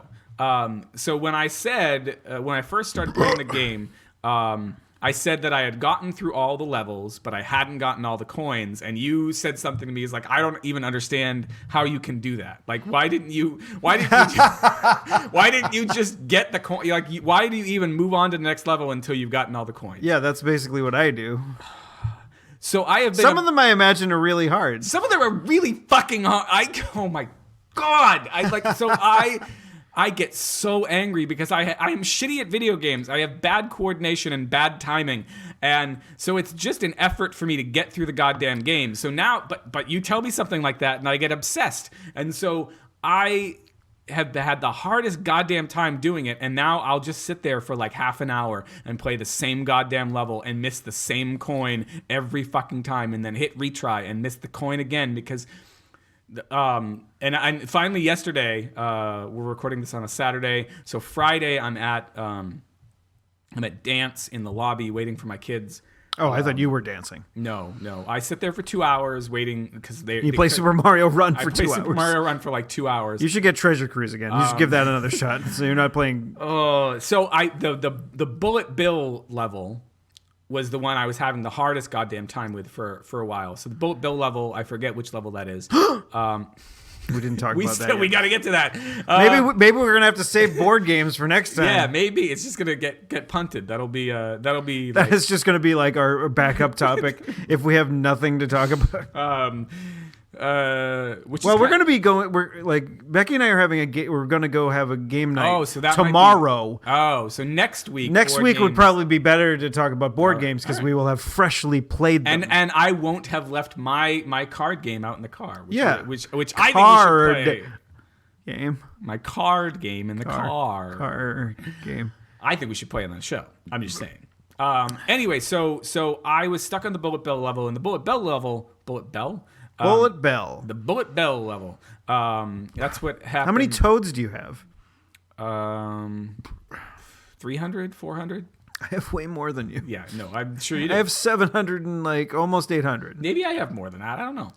So when I said when I first started playing the game, I said that I had gotten through all the levels, but I hadn't gotten all the coins. And you said something to me, is like, "I don't even understand how you can do that. Like, why didn't you just get the coin? Like, why do you even move on to the next level until you've gotten all the coins?" Yeah, that's basically what I do. So I have been. Some of them I imagine are really hard. Some of them are really fucking hard. Oh my God. I get so angry because I am shitty at video games. I have bad coordination and bad timing. And so it's just an effort for me to get through the goddamn game. So now, but you tell me something like that and I get obsessed. And so I have had the hardest goddamn time doing it. And now I'll just sit there for like half an hour and play the same goddamn level and miss the same coin every fucking time and then hit retry and miss the coin again because... And finally yesterday, we're recording this on a Saturday. So Friday, I'm at dance in the lobby waiting for my kids. Oh, I thought you were dancing. No. I sit there for 2 hours waiting because they play Super Mario Run for 2 hours. Super Mario Run for like 2 hours. You should get Treasure Cruise again. You should give that another shot. So you're not playing. Oh, so the Bullet Bill level was the one I was having the hardest goddamn time with for a while. So the Bullet Bill level, I forget which level that is. We didn't talk about that. We got to get to that. Maybe we're gonna have to save board games for next time. Yeah, maybe it's just gonna get punted. That'll be. That is just gonna be like our backup topic if we have nothing to talk about. We're gonna be going. We're like Becky and I are having a game. We're gonna go have a game night. Oh, so that tomorrow. So next week. Next week would probably be better to talk about board games because we will have freshly played them. And I won't have left my card game out in the car. Which I think we should play. Game. My card game in the car. Card game. I think we should play it on the show. I'm just saying. Anyway, so I was stuck on the Bullet Bell level, and the Bullet Bell level. Bullet Bell. The Bullet Bell level. That's what happened. How many toads do you have? 300, 400? I have way more than you. Yeah, no, I'm sure you do. I have 700 and like almost 800. Maybe I have more than that. I don't know.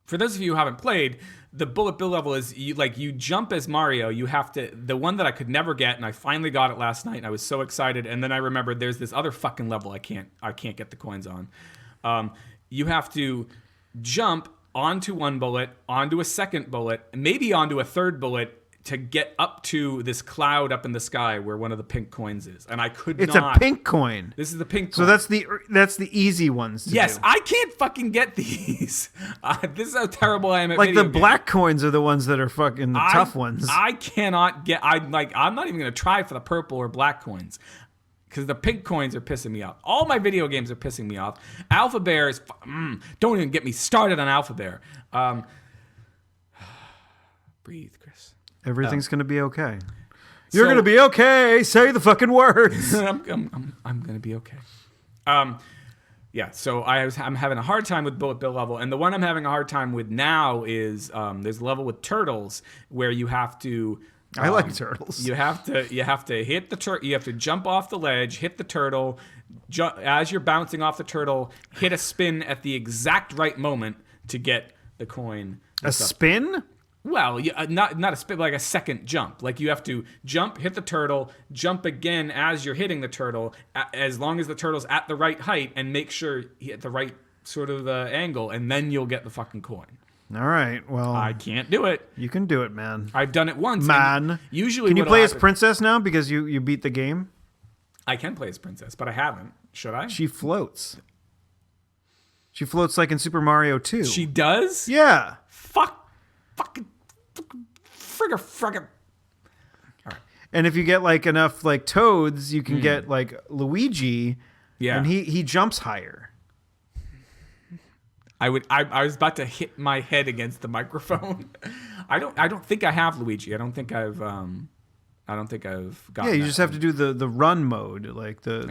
For those of you who haven't played, the Bullet Bill level is you jump as Mario. You have to, the one that I could never get, and I finally got it last night, and I was so excited. And then I remembered there's this other fucking level I can't get the coins on. You have to jump onto one bullet, onto a second bullet, maybe onto a third bullet to get up to this cloud up in the sky where one of the pink coins is. And I could not. It's a pink coin. This is the pink So coin. that's the easy ones to do. Yes, I can't fucking get these. This is how terrible I am at like video the games. black coins are the ones that are fucking the tough ones. I cannot get. I'm not even gonna try for the purple or black coins. Because the pink coins are pissing me off. All my video games are pissing me off. Alpha Bear is... don't even get me started on Alpha Bear. Breathe, Chris. Everything's going to be okay. You're going to be okay. Say the fucking words. I'm going to be okay. Yeah, so I'm having a hard time with Bullet Bill level. And the one I'm having a hard time with now is there's a level with turtles where you have to... I like turtles. You have to hit the you have to jump off the ledge, hit the turtle. As you're bouncing off the turtle, hit a spin at the exact right moment to get the coin. A spin? Well, not a spin, like a second jump. Like you have to jump, hit the turtle, jump again as you're hitting the turtle, as long as the turtle's at the right height, and make sure you hit the right sort of angle, and then you'll get the fucking coin. All right, well... I can't do it. You can do it, man. I've done it once. Man. Usually can you play as Princess now because you beat the game? I can play as Princess, but I haven't. Should I? She floats. She floats like in Super Mario 2. She does? Yeah. Fucking... Frigga. All right. And if you get like enough like toads, you can get like Luigi. Yeah. And he jumps higher. I was about to hit my head against the microphone. I don't think I have Luigi. I don't think I've gotten. Yeah, you just have to do the run mode, like the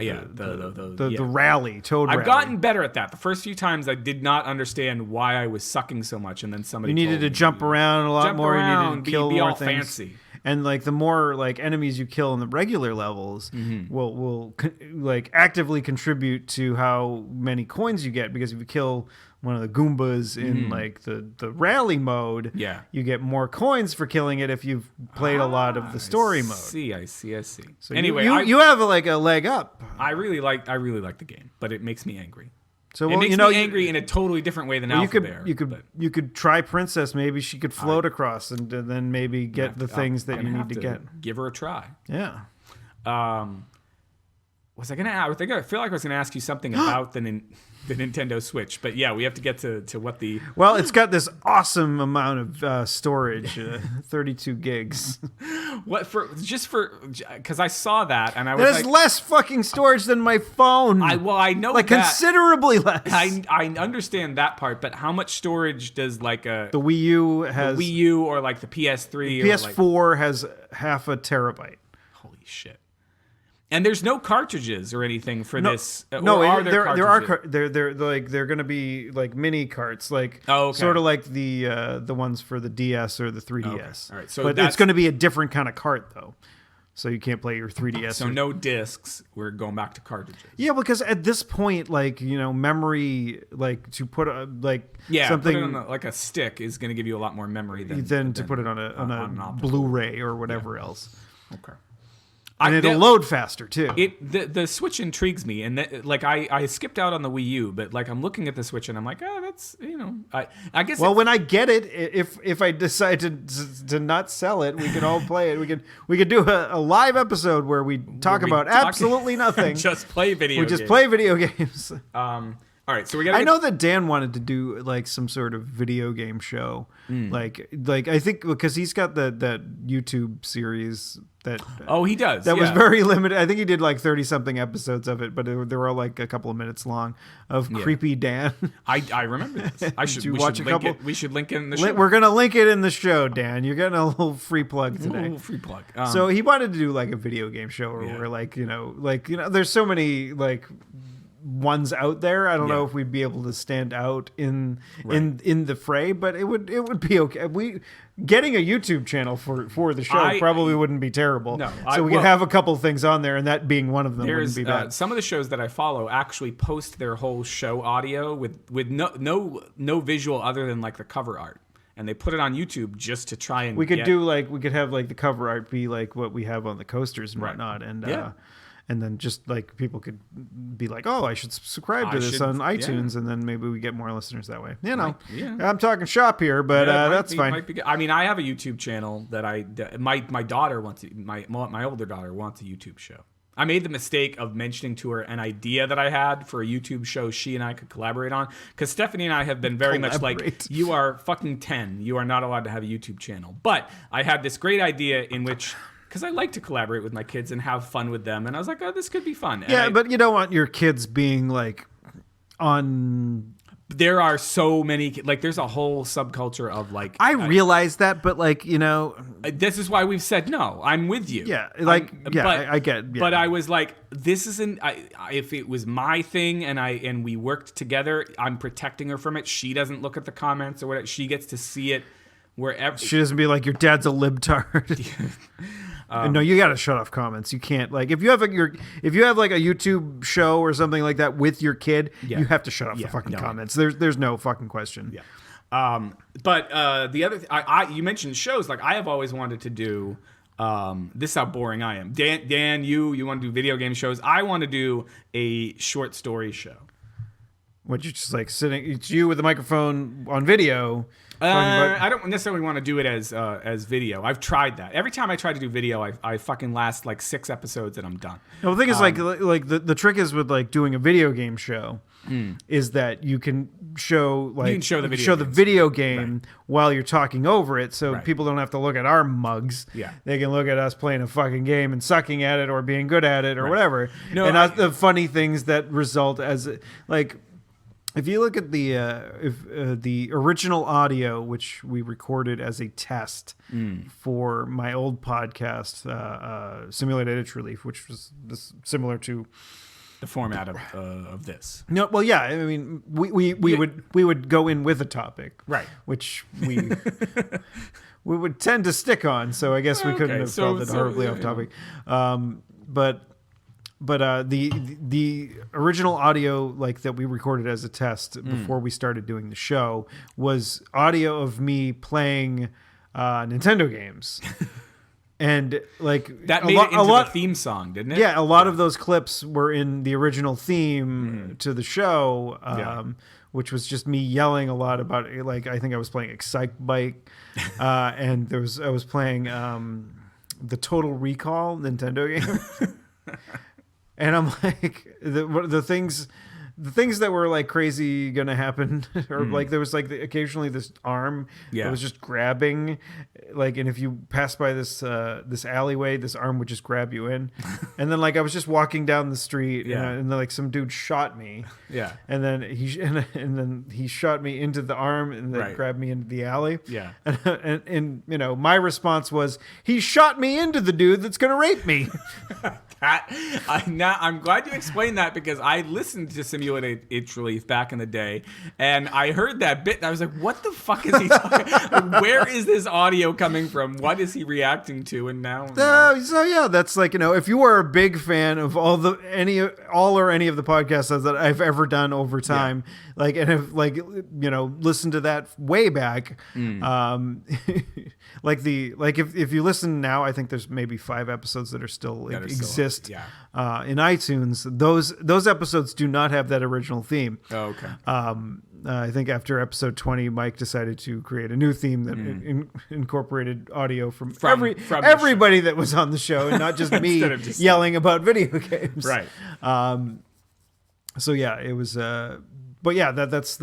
rally, toad rally. I've gotten better at that. The first few times I did not understand why I was sucking so much, and then somebody you needed to jump around a lot more. You needed to kill more things. Fancy. And like the more like enemies you kill in the regular levels will like actively contribute to how many coins you get, because if you kill one of the Goombas in like the rally mode, you get more coins for killing it if you've played a lot of the story mode. I see. So anyway, you have like a leg up. I really like the game, but it makes me angry. So it makes me angry in a totally different way than Alpha Bear. You could try Princess. Maybe she could float across and then maybe get the things that you need to get. Give her a try. Yeah. Was I gonna? I feel like I was gonna ask you something about the Nintendo Switch, but yeah, we have to get to what the. Well, it's got this awesome amount of storage, 32 gigs. Because I saw that and I was There's less fucking storage than my phone. I know like that. Considerably less. I understand that part, but how much storage does like the Wii U has? The Wii U or like the PS3? The PS4 has half a terabyte. Holy shit. And there's no cartridges or anything for this. No, are there are. They're going to be like mini carts, like sort of like the ones for the DS or the 3DS. Okay. All right, so but it's going to be a different kind of cart though. So you can't play your 3DS. So no discs. We're going back to cartridges. Yeah, because at this point, like, memory, like to put something put it on like a stick is going to give you a lot more memory than to put it on a Blu-ray or whatever else. Okay. And it'll load faster too. The Switch intrigues me, and I skipped out on the Wii U, but like I'm looking at the Switch and I'm like, that's I guess. Well, when I get it, if I decide to not sell it, we can all play it. We could do a live episode where we talk about absolutely nothing, just play video. We just play video games. All right, so we got. I know that Dan wanted to do like some sort of video game show, like I think because he's got that YouTube series that. Oh, he does. That was very limited. I think he did like 30-something episodes of it, but they were all like a couple of minutes long of creepy Dan. I remember this. We should link it in the show. We're gonna link it in the show, Dan. You're getting a little free plug today. A little free plug. So he wanted to do like a video game show where there's so many like ones out there. I don't know if we'd be able to stand out in the fray, but it would be okay. Getting a YouTube channel for the show probably wouldn't be terrible. No, so we could have a couple things on there, and that being one of them wouldn't be bad. Some of the shows that I follow actually post their whole show audio with no visual other than like the cover art. And they put it on YouTube just to try and we could have like the cover art be like what we have on the coasters and whatnot, and then just like people could be like, oh, I should subscribe to this on iTunes, and then maybe we get more listeners that way. I'm talking shop here, but that's fine. I mean, I have a YouTube channel that my daughter wants. My older daughter wants a YouTube show. I made the mistake of mentioning to her an idea that I had for a YouTube show she and I could collaborate on. Because Stephanie and I have been very much like, you are fucking 10. You are not allowed to have a YouTube channel. But I had this great idea in which... Because I like to collaborate with my kids and have fun with them. And I was like, oh, this could be fun. But you don't want your kids being like on... There are so many... Like, there's a whole subculture of like... I realize that, but like, this is why we've said no. I'm with you. Yeah, like, I get... Yeah. But I was like, this isn't... if it was my thing and we worked together, I'm protecting her from it. She doesn't look at the comments or whatever. She gets to see it wherever... She doesn't be like, your dad's a libtard. No, you got to shut off comments. You can't if you have like a YouTube show or something like that with your kid, you have to shut off the fucking comments. There's no fucking question. Yeah. But the other you mentioned shows. Like I have always wanted to do. This is how boring I am. Dan, you want to do video game shows? I want to do a short story show. What, you're just like sitting? It's you with the microphone on video. I don't necessarily want to do it as video. I've tried that. Every time I try to do video, I fucking last like 6 episodes and I'm done. No, the thing is like the trick is with like doing a video game show is that you can show the video game while you're talking over it, so people don't have to look at our mugs. Yeah, they can look at us playing a fucking game and sucking at it or being good at it or whatever. No, and the funny things that result as like. If you look at the original audio, which we recorded as a test for my old podcast, Simulated Itch Relief, which was similar to the format of this. No, well, yeah. I mean, we would go in with a topic, right? Which we would tend to stick on. So I guess we couldn't have felt it horribly off topic, But the original audio like that we recorded as a test before we started doing the show was audio of me playing Nintendo games. And like that made it into the theme song, didn't it? Yeah, a lot of those clips were in the original theme to the show, which was just me yelling a lot about it. Like I think I was playing Excite Bike, and I was playing the Total Recall Nintendo game. And I'm like, the things that were like crazy gonna happen, or like there was like occasionally this arm that was just grabbing, like, and if you pass by this alleyway, this arm would just grab you in, and then like I was just walking down the street, and then like some dude shot me, and then he shot me into the arm, and then grabbed me into the alley, and my response was, he shot me into the dude that's gonna rape me. I'm glad you explained that because I listened to Simulated you at Itch Relief back in the day, and I heard that bit, and I was like, "What the fuck is he talking? Like, where is this audio coming from? What is he reacting to?" And now, so yeah, that's like, if you are a big fan of all or any of the podcasts that I've ever done over time, like, and have listened to that way back, if you listen now, I think there's maybe 5 episodes that are still exist in iTunes. Those episodes do not have that original theme. Oh, okay. I think after episode 20, Mike decided to create a new theme that incorporated audio from everybody that was on the show, and not just me yelling about video games. Right. So yeah, it was. But yeah, that's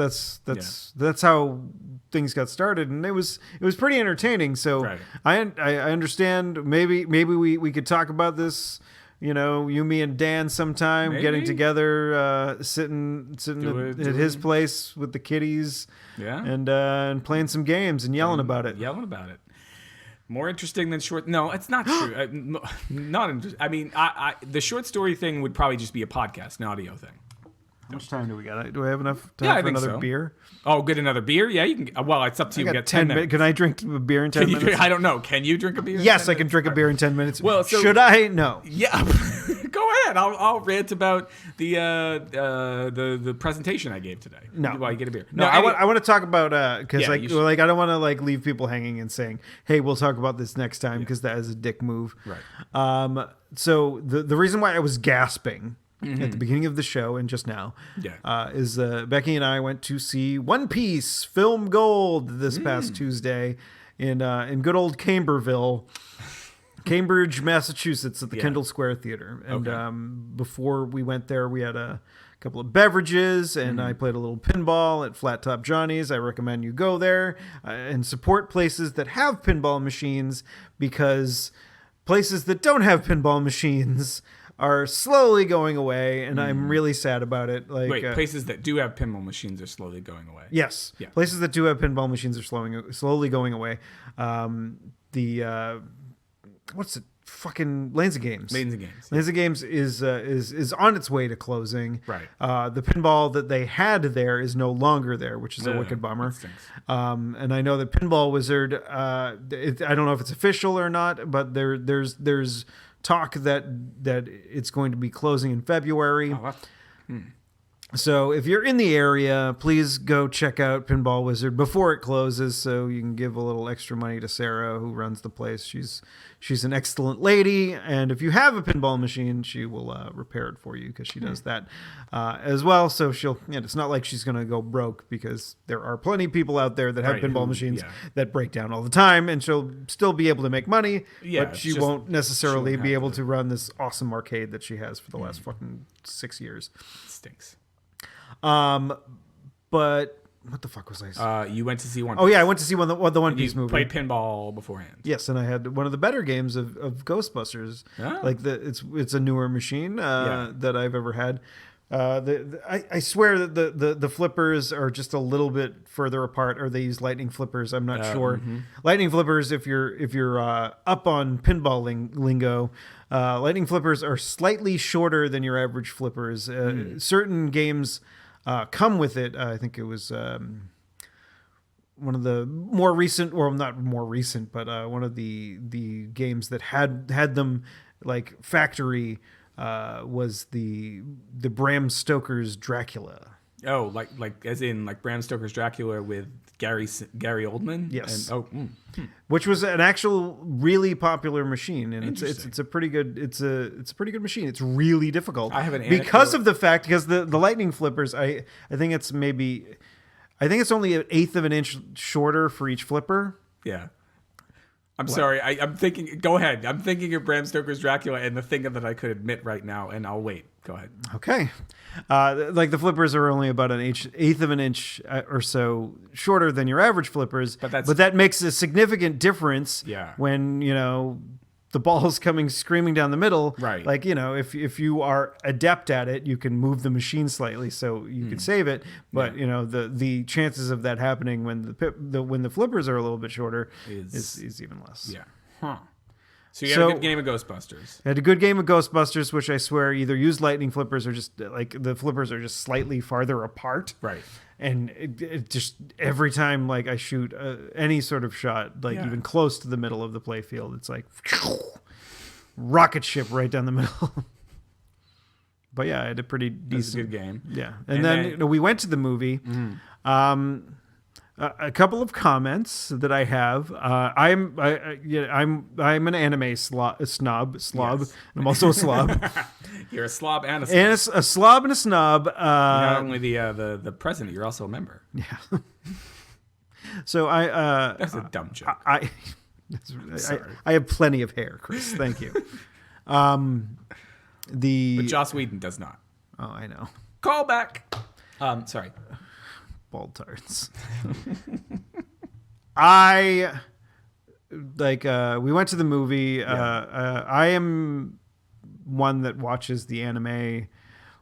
how things got started, and it was pretty entertaining. So right. I understand. Maybe we could talk about this. You, me, and Dan sometime getting together, sitting at his place with the kiddies, and playing some games and yelling about it. More interesting than short. No, it's not true. Not interesting. I mean, the short story thing would probably just be a podcast, an audio thing. How much time do we got? Do I have enough time for another beer? Oh, get another beer? Yeah, you can. Well, it's up to you. I got 10 minutes. Can I drink a beer in 10 minutes? I don't know. Can you drink a beer? Yes, I can drink a beer in 10 minutes. Well, should I? No. Yeah, go ahead. I'll rant about the presentation I gave today. No, while you get a beer. No, I want to talk about because I don't want to leave people hanging and saying, hey, we'll talk about this next time, because that is a dick move. Right. So the reason why I was gasping at the beginning of the show and just now is Becky and I went to see One Piece Film Gold this past Tuesday in good old Cambridge, Massachusetts, at the Kendall Square Theater. And before we went there, we had a couple of beverages, and I played a little pinball at Flat Top Johnny's. I recommend you go there and support places that have pinball machines, because places that don't have pinball machines are slowly going away, and I'm really sad about it. Wait, places that do have pinball machines are slowly going away. Yes, places that do have pinball machines are slowly going away. What's it? Fucking Lanes of Games. Lanes of Games is on its way to closing. Right. The pinball that they had there is no longer there, which is a wicked bummer. And I know that Pinball Wizard. I don't know if it's official or not, but there's talk that it's going to be closing in February. So if you're in the area, please go check out Pinball Wizard before it closes, so you can give a little extra money to Sarah, who runs the place. She's an excellent lady, and if you have a pinball machine, she will repair it for you, because she does that as well. So it's not like she's going to go broke, because there are plenty of people out there that have pinball machines that break down all the time, and she'll still be able to make money, but she won't necessarily be able to run this awesome arcade that she has for the last fucking 6 years. It stinks. But what the fuck was I saying? You went to see One Piece. Oh yeah, I went to see the One Piece movie. Played pinball beforehand. Yes, and I had one of the better games of Ghostbusters. Oh. Like it's a newer machine that I've ever had. I swear that the flippers are just a little bit further apart, or they use lightning flippers. I'm not sure. Lightning flippers, if you're up on pinball lingo, lightning flippers are slightly shorter than your average flippers. Certain games come with it. I think it was one of the more recent, or not more recent, but one of the games that had them like factory. Was the Bram Stoker's Dracula. Oh, like as in like Bram Stoker's Dracula with Gary Oldman? Yes. And, which was an actual really popular machine, and it's a pretty good pretty good machine. It's really difficult. I have an because of the fact, because the lightning flippers, I think it's only 1/8 of an inch shorter for each flipper. Yeah. I'm sorry. I'm thinking. Go ahead. I'm thinking of Bram Stoker's Dracula and the thing that I could admit right now, and I'll wait. Go ahead. Okay. Like the flippers are only about 1/8 of an inch or so shorter than your average flippers, but that makes a significant difference. Yeah. When the ball's coming screaming down the middle. Right. Like if you are adept at it, you can move the machine slightly so you can save it. But the chances of that happening when the flippers are a little bit shorter is even less. Yeah. Huh. So you had a good game of Ghostbusters. I had a good game of Ghostbusters, which I swear either used lightning flippers or just like the flippers are just slightly farther apart. Right. And it just every time like I shoot any sort of shot, like even close to the middle of the playfield, it's like rocket ship right down the middle. But yeah, I had a pretty decent. That's a good game. Yeah, and then we went to the movie. A couple of comments that I have. I'm an anime snob. Yes. And I'm also a slob. You're a slob and a slob. And a slob and a snob. You're not only the president, you're also a member. Yeah. So that's a dumb joke. I have plenty of hair, Chris. Thank you. But Joss Whedon does not. Oh, I know. Call back. Sorry. Bald tarts. We went to the movie. I am one that watches the anime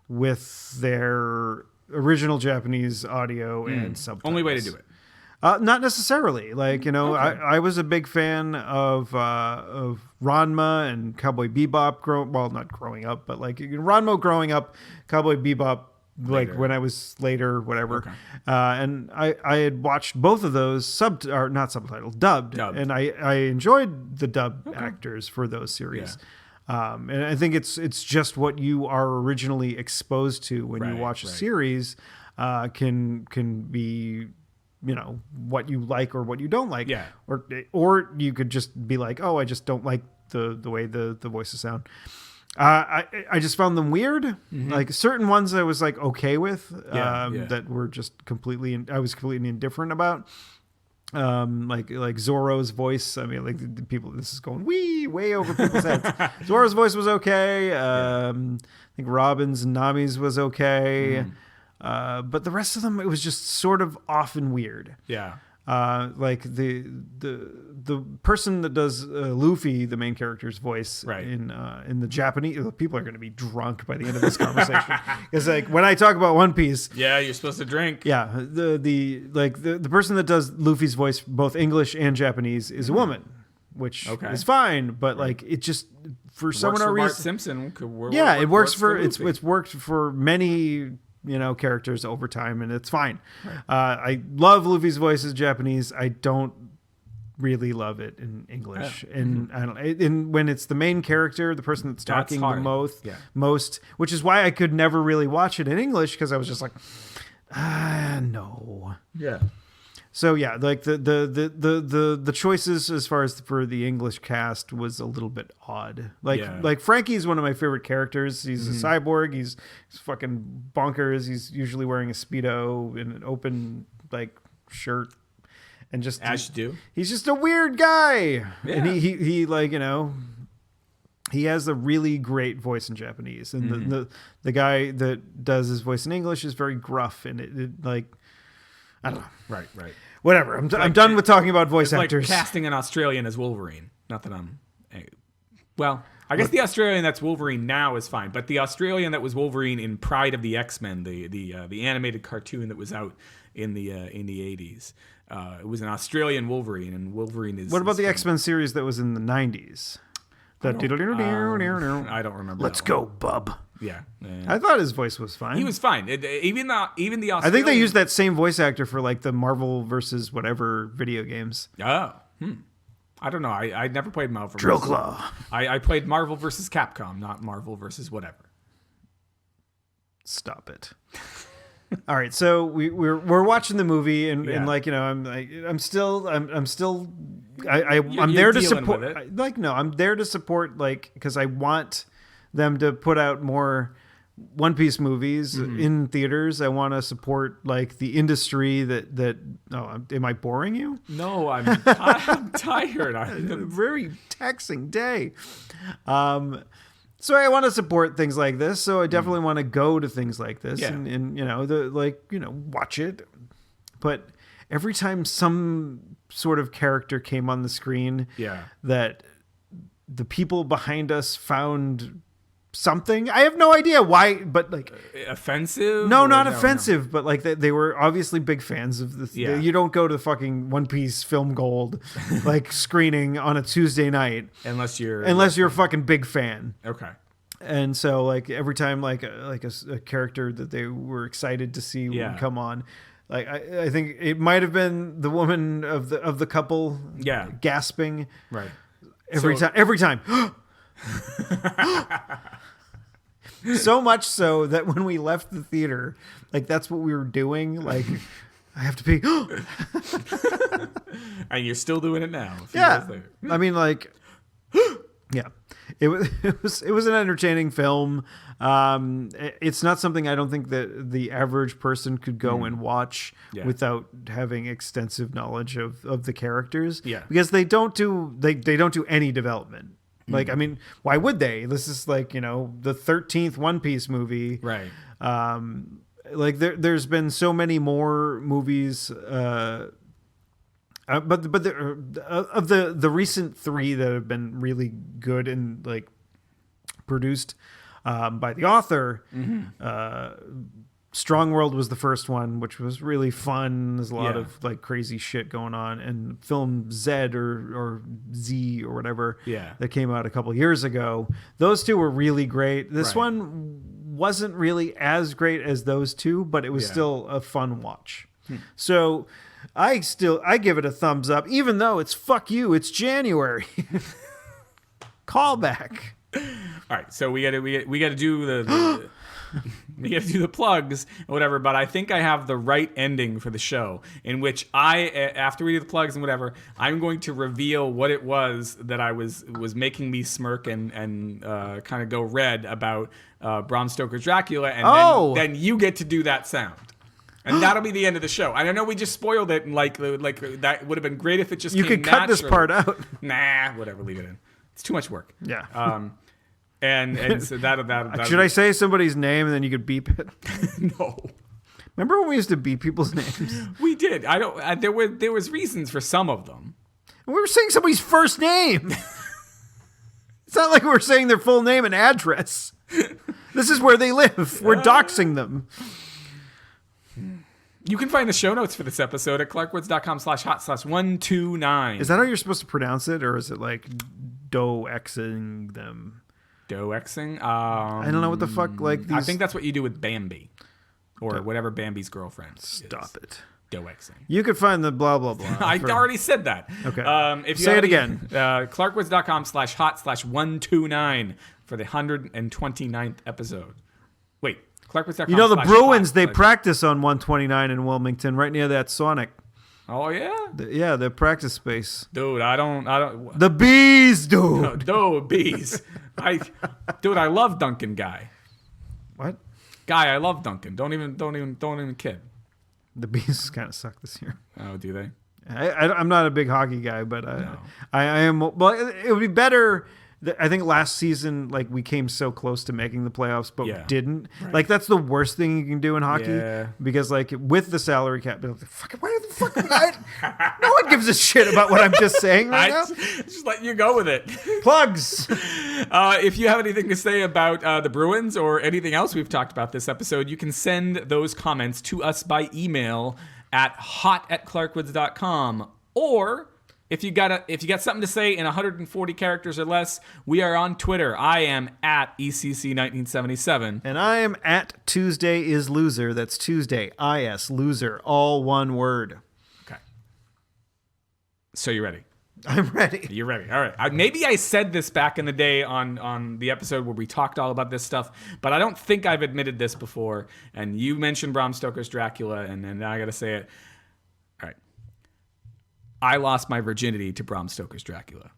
with their original Japanese audio and subtitles. Only way to do it. Not necessarily. I was a big fan of Ranma and Cowboy Bebop. Not growing up, but like Ranma growing up, Cowboy Bebop later. Like when I was later, whatever. Okay. And I had watched both of those not subtitled, dubbed. And I enjoyed the dub actors for those series. Yeah. And I think it's just what you are originally exposed to when you watch a series can be, what you like or what you don't like. Yeah. Or you could just be like, oh, I just don't like the way the voices sound. I just found them weird. Mm-hmm. Like certain ones I was like okay with, that were just I was completely indifferent about. Like Zorro's voice. I mean, like the people, this is going way over people's heads. Zorro's voice was okay. I think Robin's and Nami's was okay. But the rest of them, it was just sort of off and weird. Yeah. Like the person that does Luffy, the main character's voice, in the Japanese, people are going to be drunk by the end of this conversation. It's like when I talk about One Piece. Yeah, you're supposed to drink. Yeah, the person that does Luffy's voice, both English and Japanese, is a woman, which is fine. But like it just for some reason, Bart Simpson. It works for it's worked for many characters over time, and it's fine. Right. I love Luffy's voice as Japanese. I don't really love it in English, and I don't. And when it's the main character, the person that's talking the most, which is why I could never really watch it in English because I was just like, no. Yeah. So yeah, like the choices as far as for the English cast was a little bit odd. Like Frankie is one of my favorite characters. He's a cyborg. He's fucking bonkers. He's usually wearing a Speedo and an open like shirt, and just as you do. He's just a weird guy, and he like he has a really great voice in Japanese, and the guy that does his voice in English is very gruff, and it like. I don't know. Right. Whatever. I'm done with talking about voice actors. Like casting an Australian as Wolverine. Not that I'm... Well, I guess the Australian that's Wolverine now is fine, but the Australian that was Wolverine in Pride of the X-Men, the animated cartoon that was out in the 80s, it was an Australian Wolverine, and Wolverine is... What about the X-Men series that was in the 90s? I don't remember. Let's go, bub. Yeah. I thought his voice was fine. He was fine. Even the Australian... I think they used that same voice actor for like the Marvel versus whatever video games. Oh. I don't know. I never played Marvel. Drillclaw. I played Marvel versus Capcom, not Marvel versus whatever. Stop it. All right, so we're watching the movie, and like I'm there to support. I'm there to support, like, because I want them to put out more One Piece movies in theaters. I want to support like the industry that. Oh, am I boring you? No, I'm tired. A very taxing day. So I want to support things like this. So I definitely want to go to things like this and watch it. But every time some sort of character came on the screen that the people behind us found something. I have no idea why, but like offensive. No, not offensive, but like they were obviously big fans of this. Yeah. You don't go to fucking One Piece Film Gold like screening on a Tuesday night unless you're a fucking big fan. Okay. And so like every time like a character that they were excited to see would come on. Like I think it might have been the woman of the couple, gasping, right? Every time. So much so that when we left the theater, like that's what we were doing. Like I have to pee, and you're still doing it now. Yeah, I mean, like, yeah. It was an entertaining film. It's not something I don't think that the average person could go and watch without having extensive knowledge of the characters. Yeah, because they don't do any development. Like, I mean, why would they? This is like, the 13th One Piece movie, right? Like there's been so many more movies. But of the recent 3 that have been really good and like produced by the author, Strong World was the first one, which was really fun. There's a lot of like crazy shit going on, and film Z or Z or whatever that came out a couple years ago. Those 2 were really great. This one wasn't really as great as those 2, but it was still a fun watch. So I give it a thumbs up, even though it's fuck you. It's January. Callback. All right, so we got to do the we got to do the plugs and whatever. But I think I have the right ending for the show, in which after we do the plugs and whatever, I'm going to reveal what it was that I was making me smirk and kind of go red about Bram Stoker's Dracula, and then you get to do that sound. And that'll be the end of the show. And I know we just spoiled it, and like that would have been great if it just you could cut this part out. Nah, whatever, leave it in. It's too much work. Yeah. And so that should I say somebody's name and then you could beep it? No. Remember when we used to beep people's names? We did. There was reasons for some of them. We were saying somebody's first name. It's not like we're saying their full name and address. This is where they live. We're doxing them. You can find the show notes for this episode at clarkwoods.com/hot/129. Is that how you're supposed to pronounce it, or is it like do-xing them? Do-xing? I don't know what the fuck. Like these... I think that's what you do with Bambi, or whatever Bambi's girlfriend. Stop it. Do-xing. You could find the blah blah blah. I already said that. Okay. If you say it again. clarkwoods.com/hot/129 for the 129th episode. Wait. You know the Bruins, they practice on 129 in Wilmington, right near that Sonic. Oh yeah? The practice space. Dude, I don't the bees, dude. No, bees. I love Duncan Guy. What? Guy, I love Duncan. Don't even kid. The bees kind of suck this year. Oh, do they? I'm not a big hockey guy, but I am. Well, it would be better. I think last season, like, we came so close to making the playoffs, but didn't. Right. Like, that's the worst thing you can do in hockey. Yeah. Because, like, with the salary cap, like, why the fuck? No one gives a shit about what I'm just saying right now. Just let you go with it. Plugs. If you have anything to say about the Bruins or anything else we've talked about this episode, you can send those comments to us by email at hot@clarkwoods.com, or if you got something to say in 140 characters or less, we are on Twitter. I am at ECC1977. And I am at Tuesday is Loser. That's Tuesday, IS, loser, all one word. Okay. So you ready? I'm ready. You're ready. All right. Maybe I said this back in the day on the episode where we talked all about this stuff, but I don't think I've admitted this before. And you mentioned Bram Stoker's Dracula, and now I got to say it. I lost my virginity to Bram Stoker's Dracula.